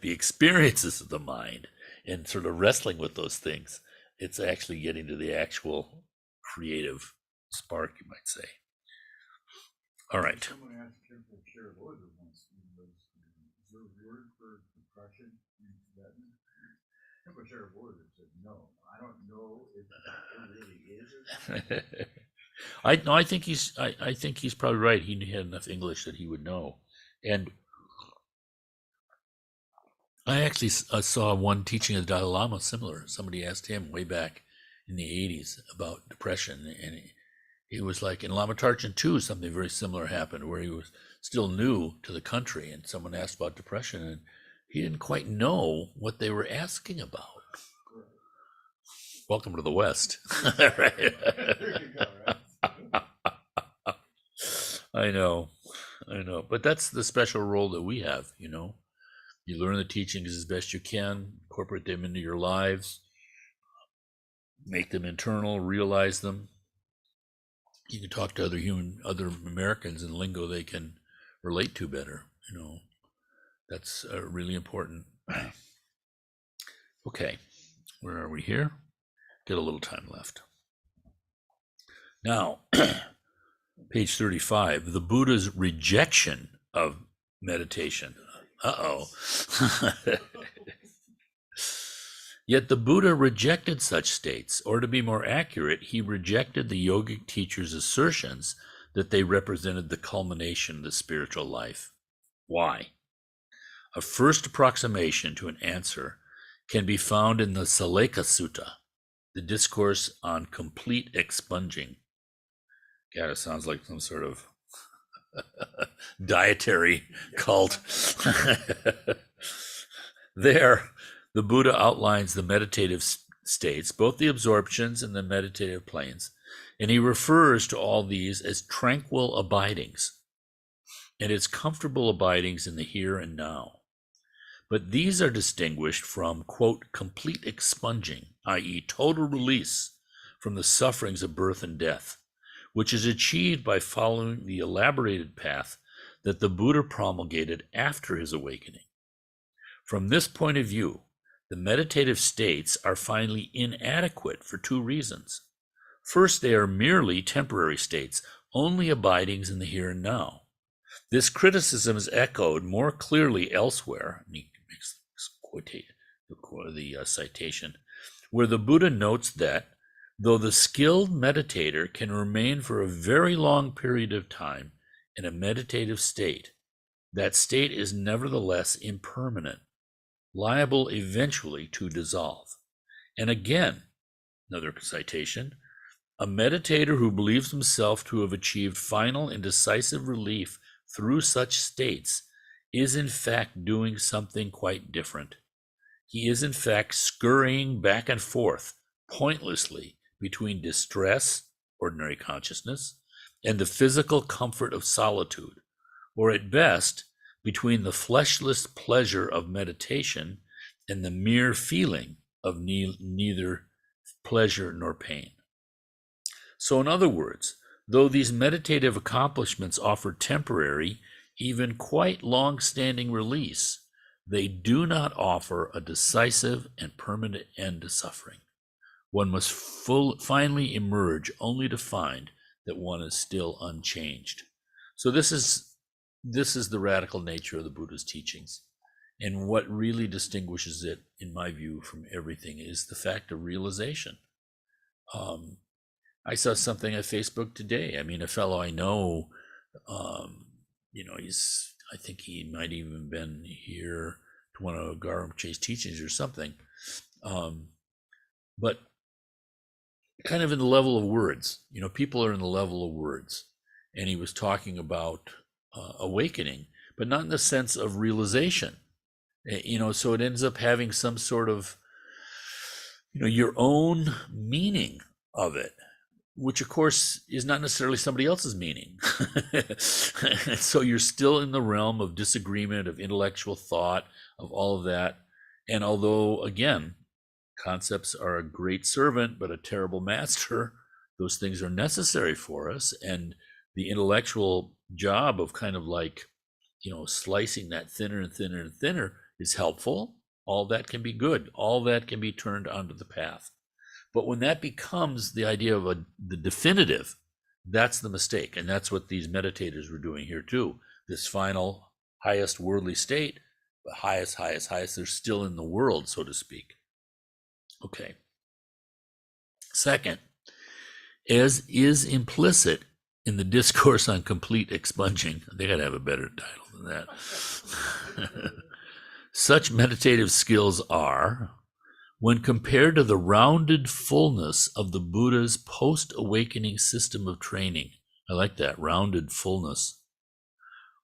experiences of the mind and sort of wrestling with those things. It's actually getting to the actual creative spark, you might say. All right. Someone asked him to share a word once. Is there a word for depression in Tibetan? Temple share a word and said, no, I don't know if it really is. I think he's probably right. He had enough English that he would know. And I actually saw one teaching of the Dalai Lama similar. Somebody asked him way back in the 80s about depression, and he was like, in Lama Tarchin too, something very similar happened where he was still new to the country, and someone asked about depression, and he didn't quite know what they were asking about. Right. Welcome to the West. There you go, right? I know. But that's the special role that we have, You learn the teachings as best you can, incorporate them into your lives, make them internal, realize them. You can talk to other Americans in lingo they can relate to better, That's really important. Okay, where are we here? Get a little time left. Now, page 35, the Buddha's rejection of meditation. Yet the Buddha rejected such states, or to be more accurate, he rejected the yogic teacher's assertions that they represented the culmination of the spiritual life. Why? A first approximation to an answer can be found in the Saleka Sutta, the discourse on complete expunging. God, it sounds like some sort of dietary cult. There, the Buddha outlines the meditative states, both the absorptions and the meditative planes, and he refers to all these as tranquil abidings, and as comfortable abidings in the here and now. But these are distinguished from, quote, complete expunging, i.e., total release from the sufferings of birth and death, which is achieved by following the elaborated path that the Buddha promulgated after his awakening. From this point of view, the meditative states are finally inadequate for two reasons. First, they are merely temporary states, only abidings in the here and now. This criticism is echoed more clearly elsewhere, and he makes the citation, where the Buddha notes that, though the skilled meditator can remain for a very long period of time in a meditative state, that state is nevertheless impermanent, liable eventually to dissolve. And again, another citation, a meditator who believes himself to have achieved final and decisive relief through such states is in fact doing something quite different. He is in fact scurrying back and forth pointlessly between distress, ordinary consciousness, and the physical comfort of solitude, or at best, between the fleshless pleasure of meditation and the mere feeling of neither pleasure nor pain. So, in other words, though these meditative accomplishments offer temporary, even quite long-standing release, they do not offer a decisive and permanent end to suffering. One must finally emerge only to find that one is still unchanged. So this is the radical nature of the Buddha's teachings. And what really distinguishes it, in my view, from everything is the fact of realization. I saw something on Facebook today. I mean, a fellow I know, I think he might even been here to one of Garamche's teachings or something. But kind of in the level of words, people are in the level of words. And he was talking about awakening, but not in the sense of realization. So it ends up having some sort of, your own meaning of it, which of course is not necessarily somebody else's meaning. So you're still in the realm of disagreement, of intellectual thought, of all of that. And although, again, concepts are a great servant, but a terrible master, those things are necessary for us. And the intellectual job of kind of like, slicing that thinner and thinner and thinner is helpful. All that can be good. All that can be turned onto the path. But when that becomes the idea of the definitive, that's the mistake. And that's what these meditators were doing here too. This final, highest worldly state, but highest, they're still in the world, so to speak. Okay. Second, as is implicit in the Discourse on Complete Expunging, they got to have a better title than that. Such meditative skills are, when compared to the rounded fullness of the Buddha's post-awakening system of training, I like that, rounded fullness,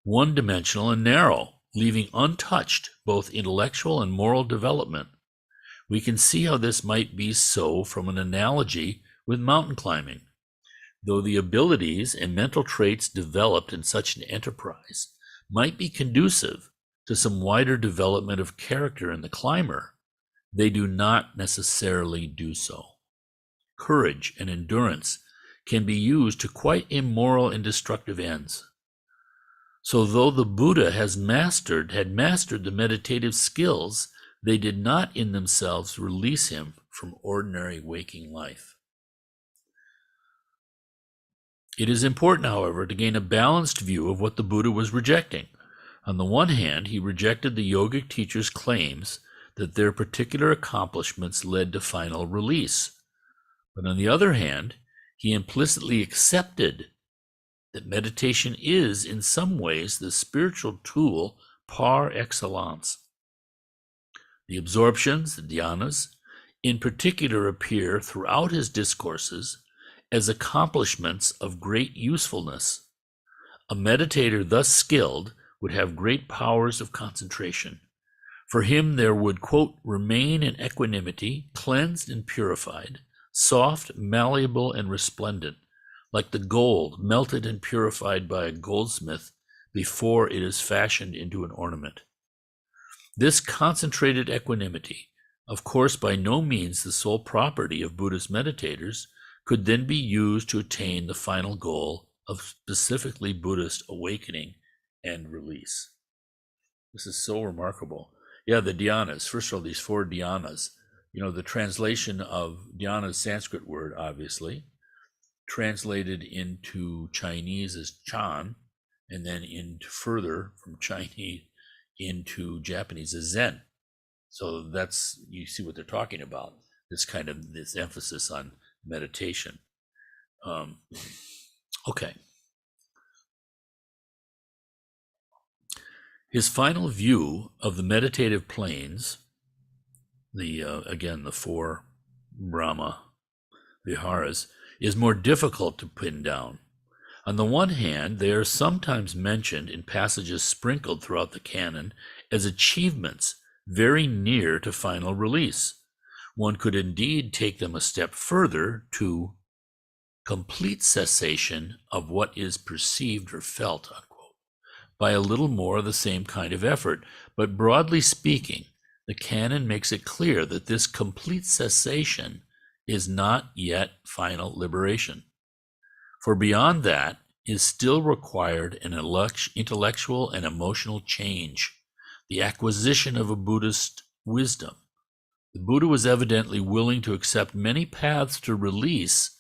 one-dimensional and narrow, leaving untouched both intellectual and moral development. We can see how this might be so from an analogy with mountain climbing. Though the abilities and mental traits developed in such an enterprise might be conducive to some wider development of character in the climber, they do not necessarily do so. Courage and endurance can be used to quite immoral and destructive ends. So though the Buddha had mastered the meditative skills, they did not in themselves release him from ordinary waking life. It is important, however, to gain a balanced view of what the Buddha was rejecting. On the one hand, he rejected the yogic teachers' claims that their particular accomplishments led to final release. But on the other hand, he implicitly accepted that meditation is, in some ways, the spiritual tool par excellence. The absorptions, the dhyanas, in particular appear throughout his discourses as accomplishments of great usefulness. A meditator thus skilled would have great powers of concentration. For him there would, quote, remain in equanimity, cleansed and purified, soft, malleable, and resplendent, like the gold melted and purified by a goldsmith before it is fashioned into an ornament. This concentrated equanimity, of course by no means the sole property of Buddhist meditators, could then be used to attain the final goal of specifically Buddhist awakening and release. This is so remarkable. Yeah, the dhyanas. First of all, these 4 dhyanas. The translation of dhyana is a Sanskrit word, obviously, translated into Chinese as chan, and then into further from Chinese into Japanese as zen. So that's, you see what they're talking about. This emphasis on meditation. Okay. His final view of the meditative planes, the 4 Brahma Viharas, is more difficult to pin down. On the one hand, they are sometimes mentioned in passages sprinkled throughout the canon as achievements very near to final release. One could indeed take them a step further to complete cessation of what is perceived or felt, unquote, by a little more of the same kind of effort. But broadly speaking, the canon makes it clear that this complete cessation is not yet final liberation. For beyond that is still required an intellectual and emotional change, the acquisition of a Buddhist wisdom. The Buddha was evidently willing to accept many paths to release,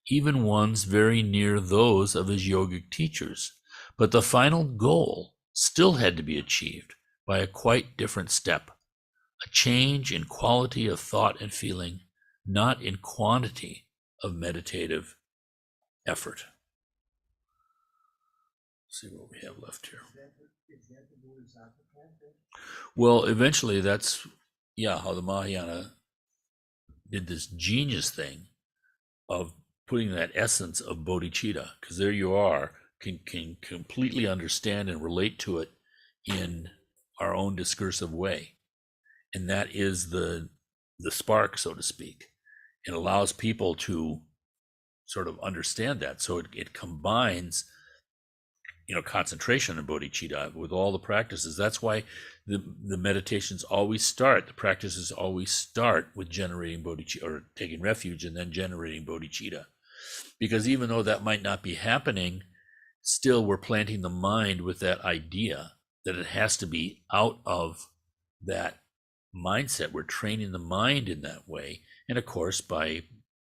even ones very near those of his yogic teachers, but the final goal still had to be achieved by a quite different step, a change in quality of thought and feeling, not in quantity of meditative effort. Let's see what we have left here. Is that the Bodhisattva path? Well, eventually that's, how the Mahayana did this genius thing of putting that essence of bodhicitta, because there you are, can completely understand and relate to it in our own discursive way. And that is the spark, so to speak. It allows people to sort of understand that. So it combines, concentration and bodhicitta with all the practices. That's why the meditations always start, the practices always start with generating bodhicitta, or taking refuge and then generating bodhicitta. Because even though that might not be happening, still we're planting the mind with that idea that it has to be out of that mindset. We're training the mind in that way. And of course, by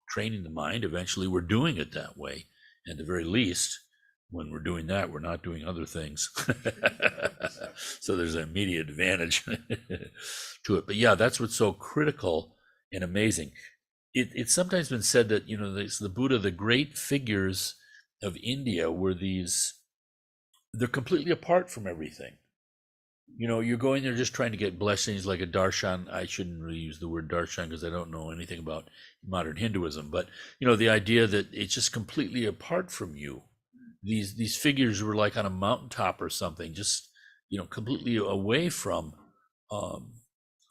training the mind, eventually we're doing it that way. And at the very least, when we're doing that, we're not doing other things. So there's an immediate advantage to it. But yeah, that's what's so critical and amazing. It's sometimes been said that, the Buddha, the great figures of India were they're completely apart from everything. You're going there just trying to get blessings like a darshan. I shouldn't really use the word darshan because I don't know anything about modern Hinduism, but the idea that it's just completely apart from you. These figures were like on a mountaintop or something, just completely away from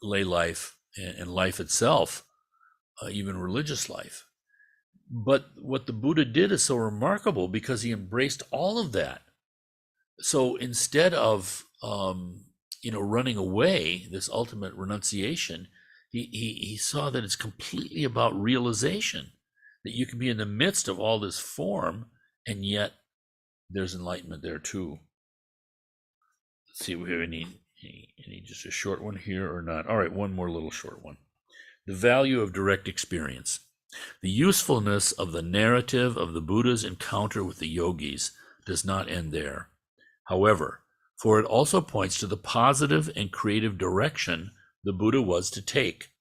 lay life and life itself, even religious life. But what the Buddha did is so remarkable because he embraced all of that. So instead of running away, this ultimate renunciation, he saw that it's completely about realization, that you can be in the midst of all this form and yet there's enlightenment there too. Let's see if we have any just a short one here or not. All right, one more little short one. The value of direct experience. The usefulness of the narrative of the Buddha's encounter with the yogis does not end there. However, for it also points to the positive and creative direction the Buddha was to take.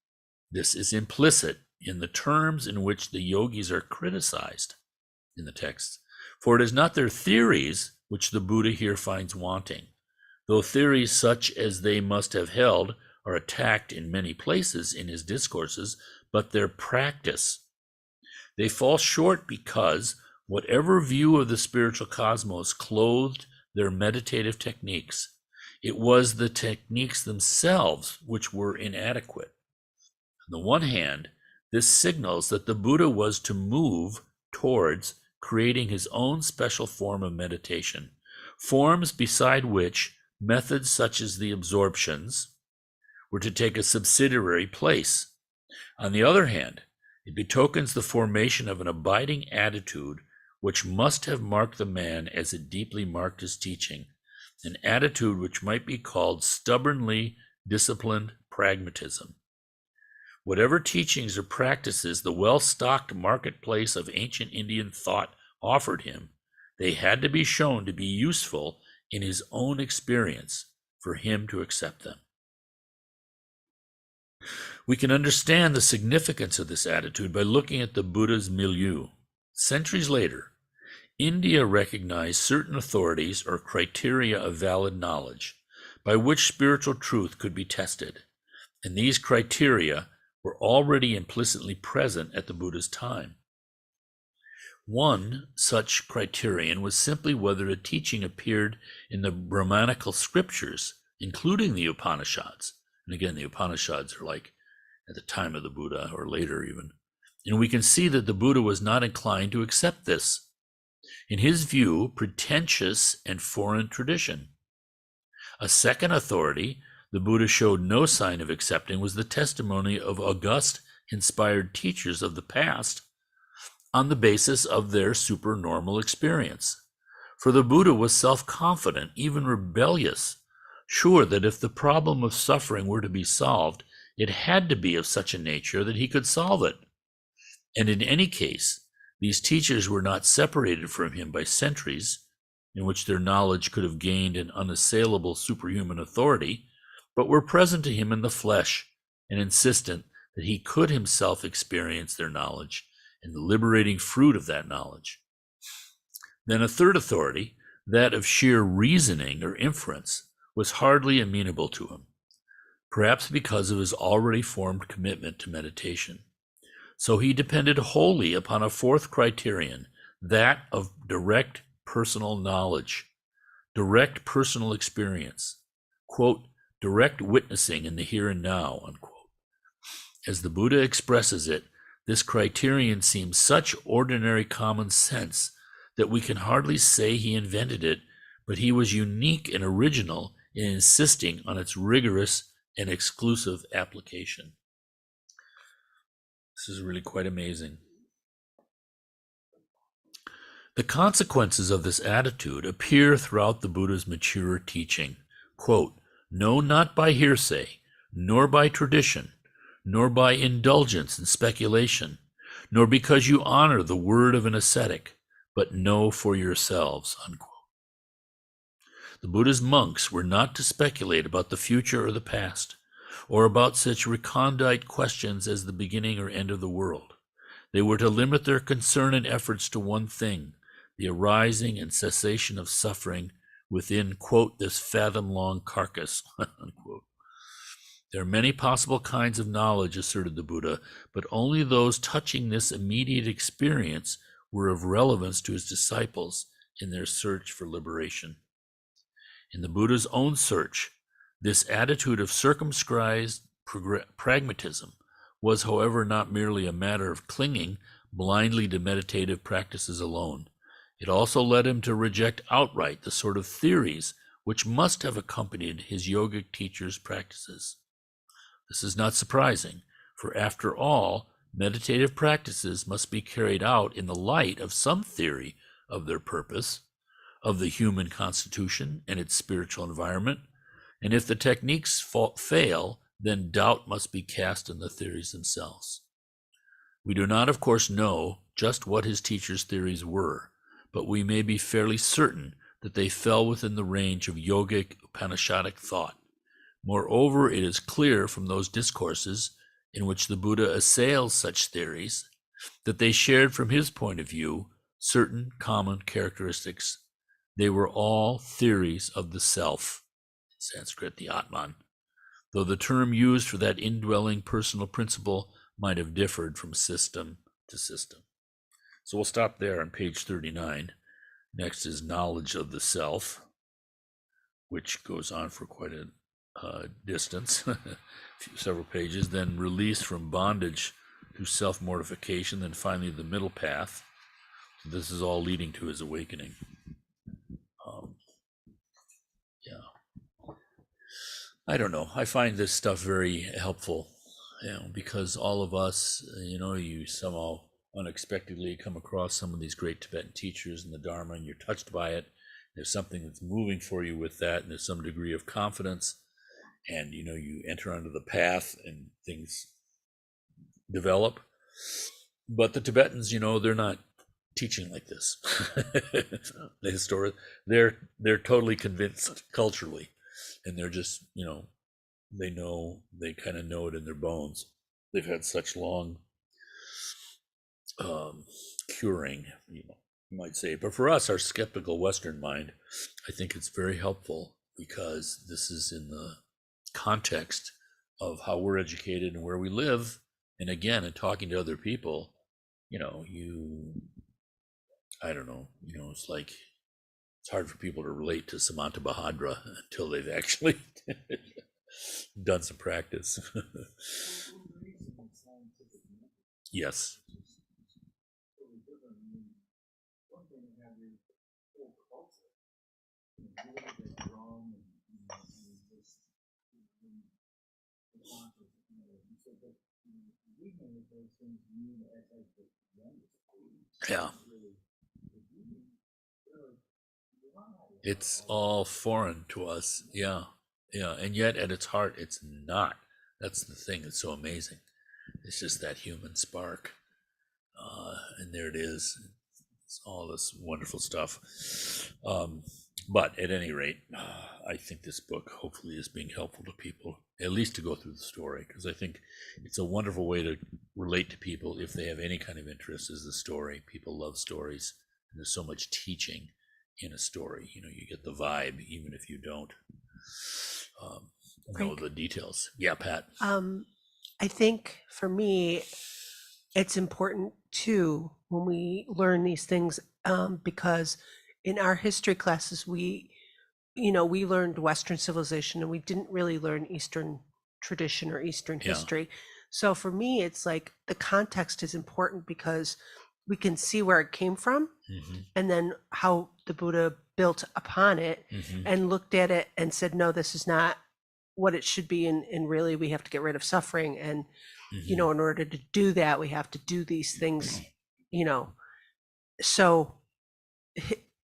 This is implicit in the terms in which the yogis are criticized in the texts. For it is not their theories which the Buddha here finds wanting, though theories such as they must have held are attacked in many places in his discourses, but their practice. They fall short because whatever view of the spiritual cosmos clothed their meditative techniques, it was the techniques themselves which were inadequate. On the one hand, this signals that the Buddha was to move towards creating his own special form of meditation, forms beside which methods such as the absorptions were to take a subsidiary place. On the other hand, it betokens the formation of an abiding attitude which must have marked the man as it deeply marked his teaching, an attitude which might be called stubbornly disciplined pragmatism. Whatever teachings or practices the well-stocked marketplace of ancient Indian thought offered him, they had to be shown to be useful in his own experience for him to accept them. We can understand the significance of this attitude by looking at the Buddha's milieu. Centuries later, India recognized certain authorities or criteria of valid knowledge by which spiritual truth could be tested, and these criteria were already implicitly present at the Buddha's time. One such criterion was simply whether a teaching appeared in the Brahmanical scriptures, including the Upanishads. And again, the Upanishads are like at the time of the Buddha or later even. And we can see that the Buddha was not inclined to accept this, in his view, pretentious and foreign tradition. A second authority, the Buddha showed no sign of accepting was the testimony of august, inspired teachers of the past on the basis of their supernormal experience. For the Buddha was self-confident, even rebellious, sure that if the problem of suffering were to be solved, it had to be of such a nature that he could solve it. And in any case, these teachers were not separated from him by centuries, in which their knowledge could have gained an unassailable superhuman authority, but were present to him in the flesh and insistent that he could himself experience their knowledge and the liberating fruit of that knowledge. Then a third authority, that of sheer reasoning or inference, was hardly amenable to him, perhaps because of his already formed commitment to meditation. So he depended wholly upon a fourth criterion, that of direct personal knowledge, direct personal experience, quote, direct witnessing in the here and now, unquote. As the Buddha expresses it, this criterion seems such ordinary common sense that we can hardly say he invented it, but he was unique and original in insisting on its rigorous and exclusive application. This is really quite amazing. The consequences of this attitude appear throughout the Buddha's mature teaching. Quote, no, not by hearsay, nor by tradition, nor by indulgence and speculation, nor because you honor the word of an ascetic, but know for yourselves, unquote. The Buddha's monks were not to speculate about the future or the past, or about such recondite questions as the beginning or end of the world. They were to limit their concern and efforts to one thing, the arising and cessation of suffering within, quote, this fathom-long carcass, unquote. There are many possible kinds of knowledge, asserted the Buddha, but only those touching this immediate experience were of relevance to his disciples in their search for liberation. In the Buddha's own search, this attitude of circumscribed pragmatism was, however, not merely a matter of clinging blindly to meditative practices alone. It also led him to reject outright the sort of theories which must have accompanied his yogic teacher's practices. This is not surprising, for after all, meditative practices must be carried out in the light of some theory of their purpose, of the human constitution and its spiritual environment, and if the techniques fail, then doubt must be cast in the theories themselves. We do not, of course, know just what his teacher's theories were, but we may be fairly certain that they fell within the range of yogic Upanishadic thought. Moreover, it is clear from those discourses in which the Buddha assails such theories that they shared from his point of view certain common characteristics. They were all theories of the self, in Sanskrit, the Atman, though the term used for that indwelling personal principle might have differed from system to system. So we'll stop there on page 39. Next is knowledge of the self, which goes on for quite a distance, several pages. Then release from bondage to self-mortification. Then finally the middle path. So this is all leading to his awakening. I don't know. I find this stuff very helpful, because all of us, you somehow unexpectedly come across some of these great Tibetan teachers in the Dharma, and you're touched by it. There's something that's moving for you with that, and there's some degree of confidence, and you enter onto the path, and things develop. But the Tibetans, they're not teaching like this. They're totally convinced culturally. And they're just, they kind of know it in their bones. They've had such long curing, you might say. But for us, our skeptical Western mind, I think it's very helpful because this is in the context of how we're educated and where we live. And again, in talking to other people, I don't know, it's like, it's hard for people to relate to Samanta Bahadra until they've actually done some practice. Yes. apostles, he said that we know what those things mean as like the youngest age. Yeah. Really, the meaning, really, wow. It's all foreign to us. Yeah. Yeah. And yet at its heart, it's not. That's the thing that's so amazing. It's just that human spark. And there it is. It's all this wonderful stuff. But at any rate, I think this book hopefully is being helpful to people, at least to go through the story, because I think it's a wonderful way to relate to people if they have any kind of interest is the story. People love stories, and there's so much teaching in a story. You know, you get the vibe even if you don't know Frank? the details. Yeah, Pat. I think for me, it's important too when we learn these things, because in our history classes, we learned Western civilization and we didn't really learn Eastern tradition or Eastern Yeah. history. So for me, it's like the context is important because we can see where it came from Hmm. and then how the Buddha built upon it Hmm. and looked at it and said, no, this is not what it should be. And really, we have to get rid of suffering. And, in order to do that, we have to do these things, So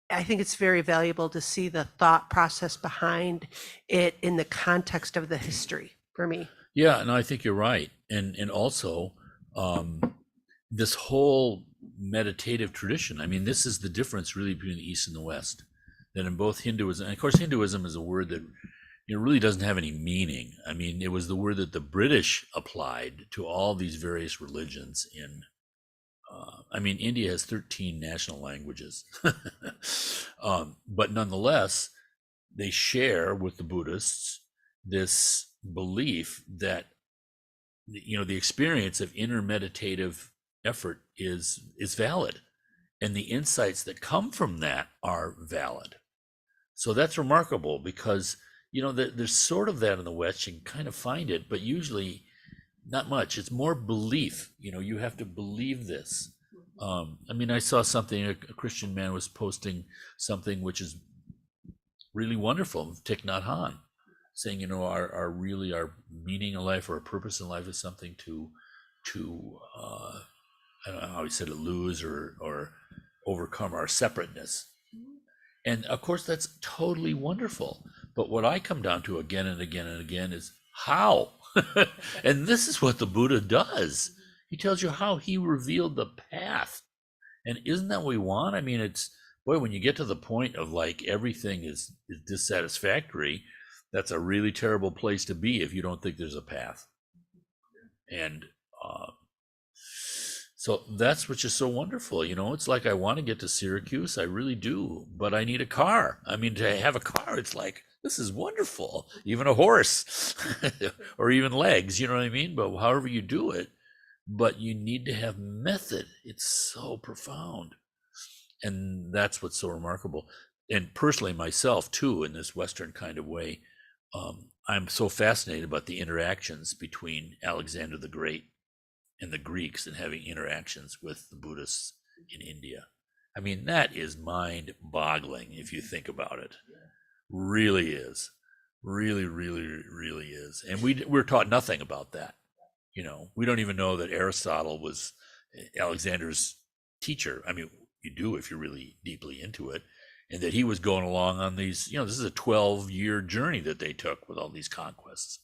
I think it's very valuable to see the thought process behind it in the context of the history for me. Yeah, no, I think you're right, and also this whole meditative tradition. I mean, this is the difference really between the East and the West. That in both Hinduism, and of course, Hinduism is a word that really doesn't have any meaning. I mean, it was the word that the British applied to all these various religions in. I mean, India has 13 national languages, but nonetheless, they share with the Buddhists this belief that the experience of inner meditative effort is valid, and the insights that come from that are valid. So that's remarkable because there's sort of that in the West. You can kind of find it, but usually not much. It's more belief. You have to believe this. I mean, I saw something, a Christian man was posting something which is really wonderful, Thich Nhat Hanh, saying, our meaning in life or our purpose in life is something to I don't know how he said it, lose or overcome our separateness. And of course, that's totally wonderful. But what I come down to again and again and again is how. And this is what the Buddha does. He tells you how he revealed the path. And isn't that what we want? I mean, when you get to the point of like everything is dissatisfactory, that's a really terrible place to be if you don't think there's a path. And so that's what's just so wonderful. It's like I want to get to Syracuse. I really do. But I need a car. I mean, to have a car, it's like, this is wonderful. Even a horse or even legs, you know what I mean? But however you do it, but you need to have method. It's so profound. And that's what's so remarkable. And personally, myself too, in this Western kind of way, I'm so fascinated about the interactions between Alexander the Great and the Greeks and having interactions with the Buddhists in India. I mean, that is mind boggling if you think about it. Really is. Really, really, really is. And we're taught nothing about that. We don't even know that Aristotle was Alexander's teacher. I mean, you do if you're really deeply into it. And that he was going along on these, this is a 12-year journey that they took with all these conquests.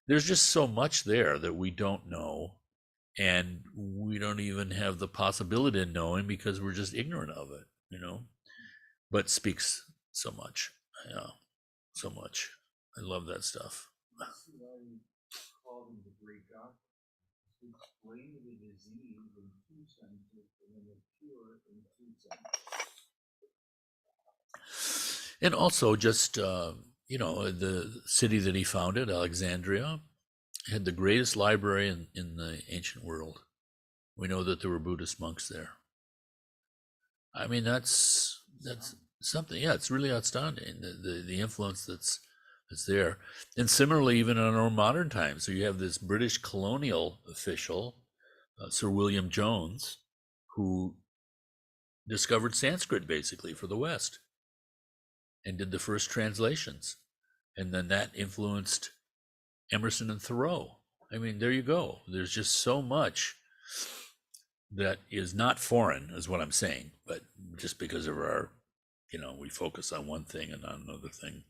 There's just so much there that we don't know. And we don't even have the possibility of knowing because we're just ignorant of it, but speaks so much. Yeah, so much. I love that stuff. That's why we call him the great doctor. To explain the disease in 2 sentences and then the cure in 2 sentences. And also just, the city that he founded, Alexandria, had the greatest library in the ancient world. We know that there were Buddhist monks there. I mean, that's something. Yeah, it's really outstanding. The influence that's there. And similarly, even in our modern times, so you have this British colonial official, Sir William Jones, who discovered Sanskrit basically for the West and did the first translations. And then that influenced Emerson and Thoreau. I mean, there you go. There's just so much that is not foreign, is what I'm saying, but just because of our, we focus on one thing and not another thing.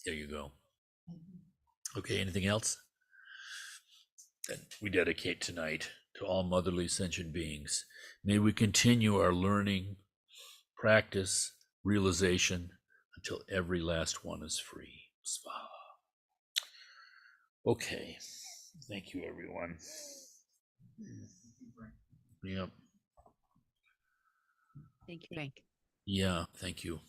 There you go. Okay, anything else that we dedicate tonight to all motherly sentient beings? May we continue our learning, practice, realization until every last one is free. Svaha. Okay, thank you, everyone. Yep. Thank you, Frank. Yeah, thank you.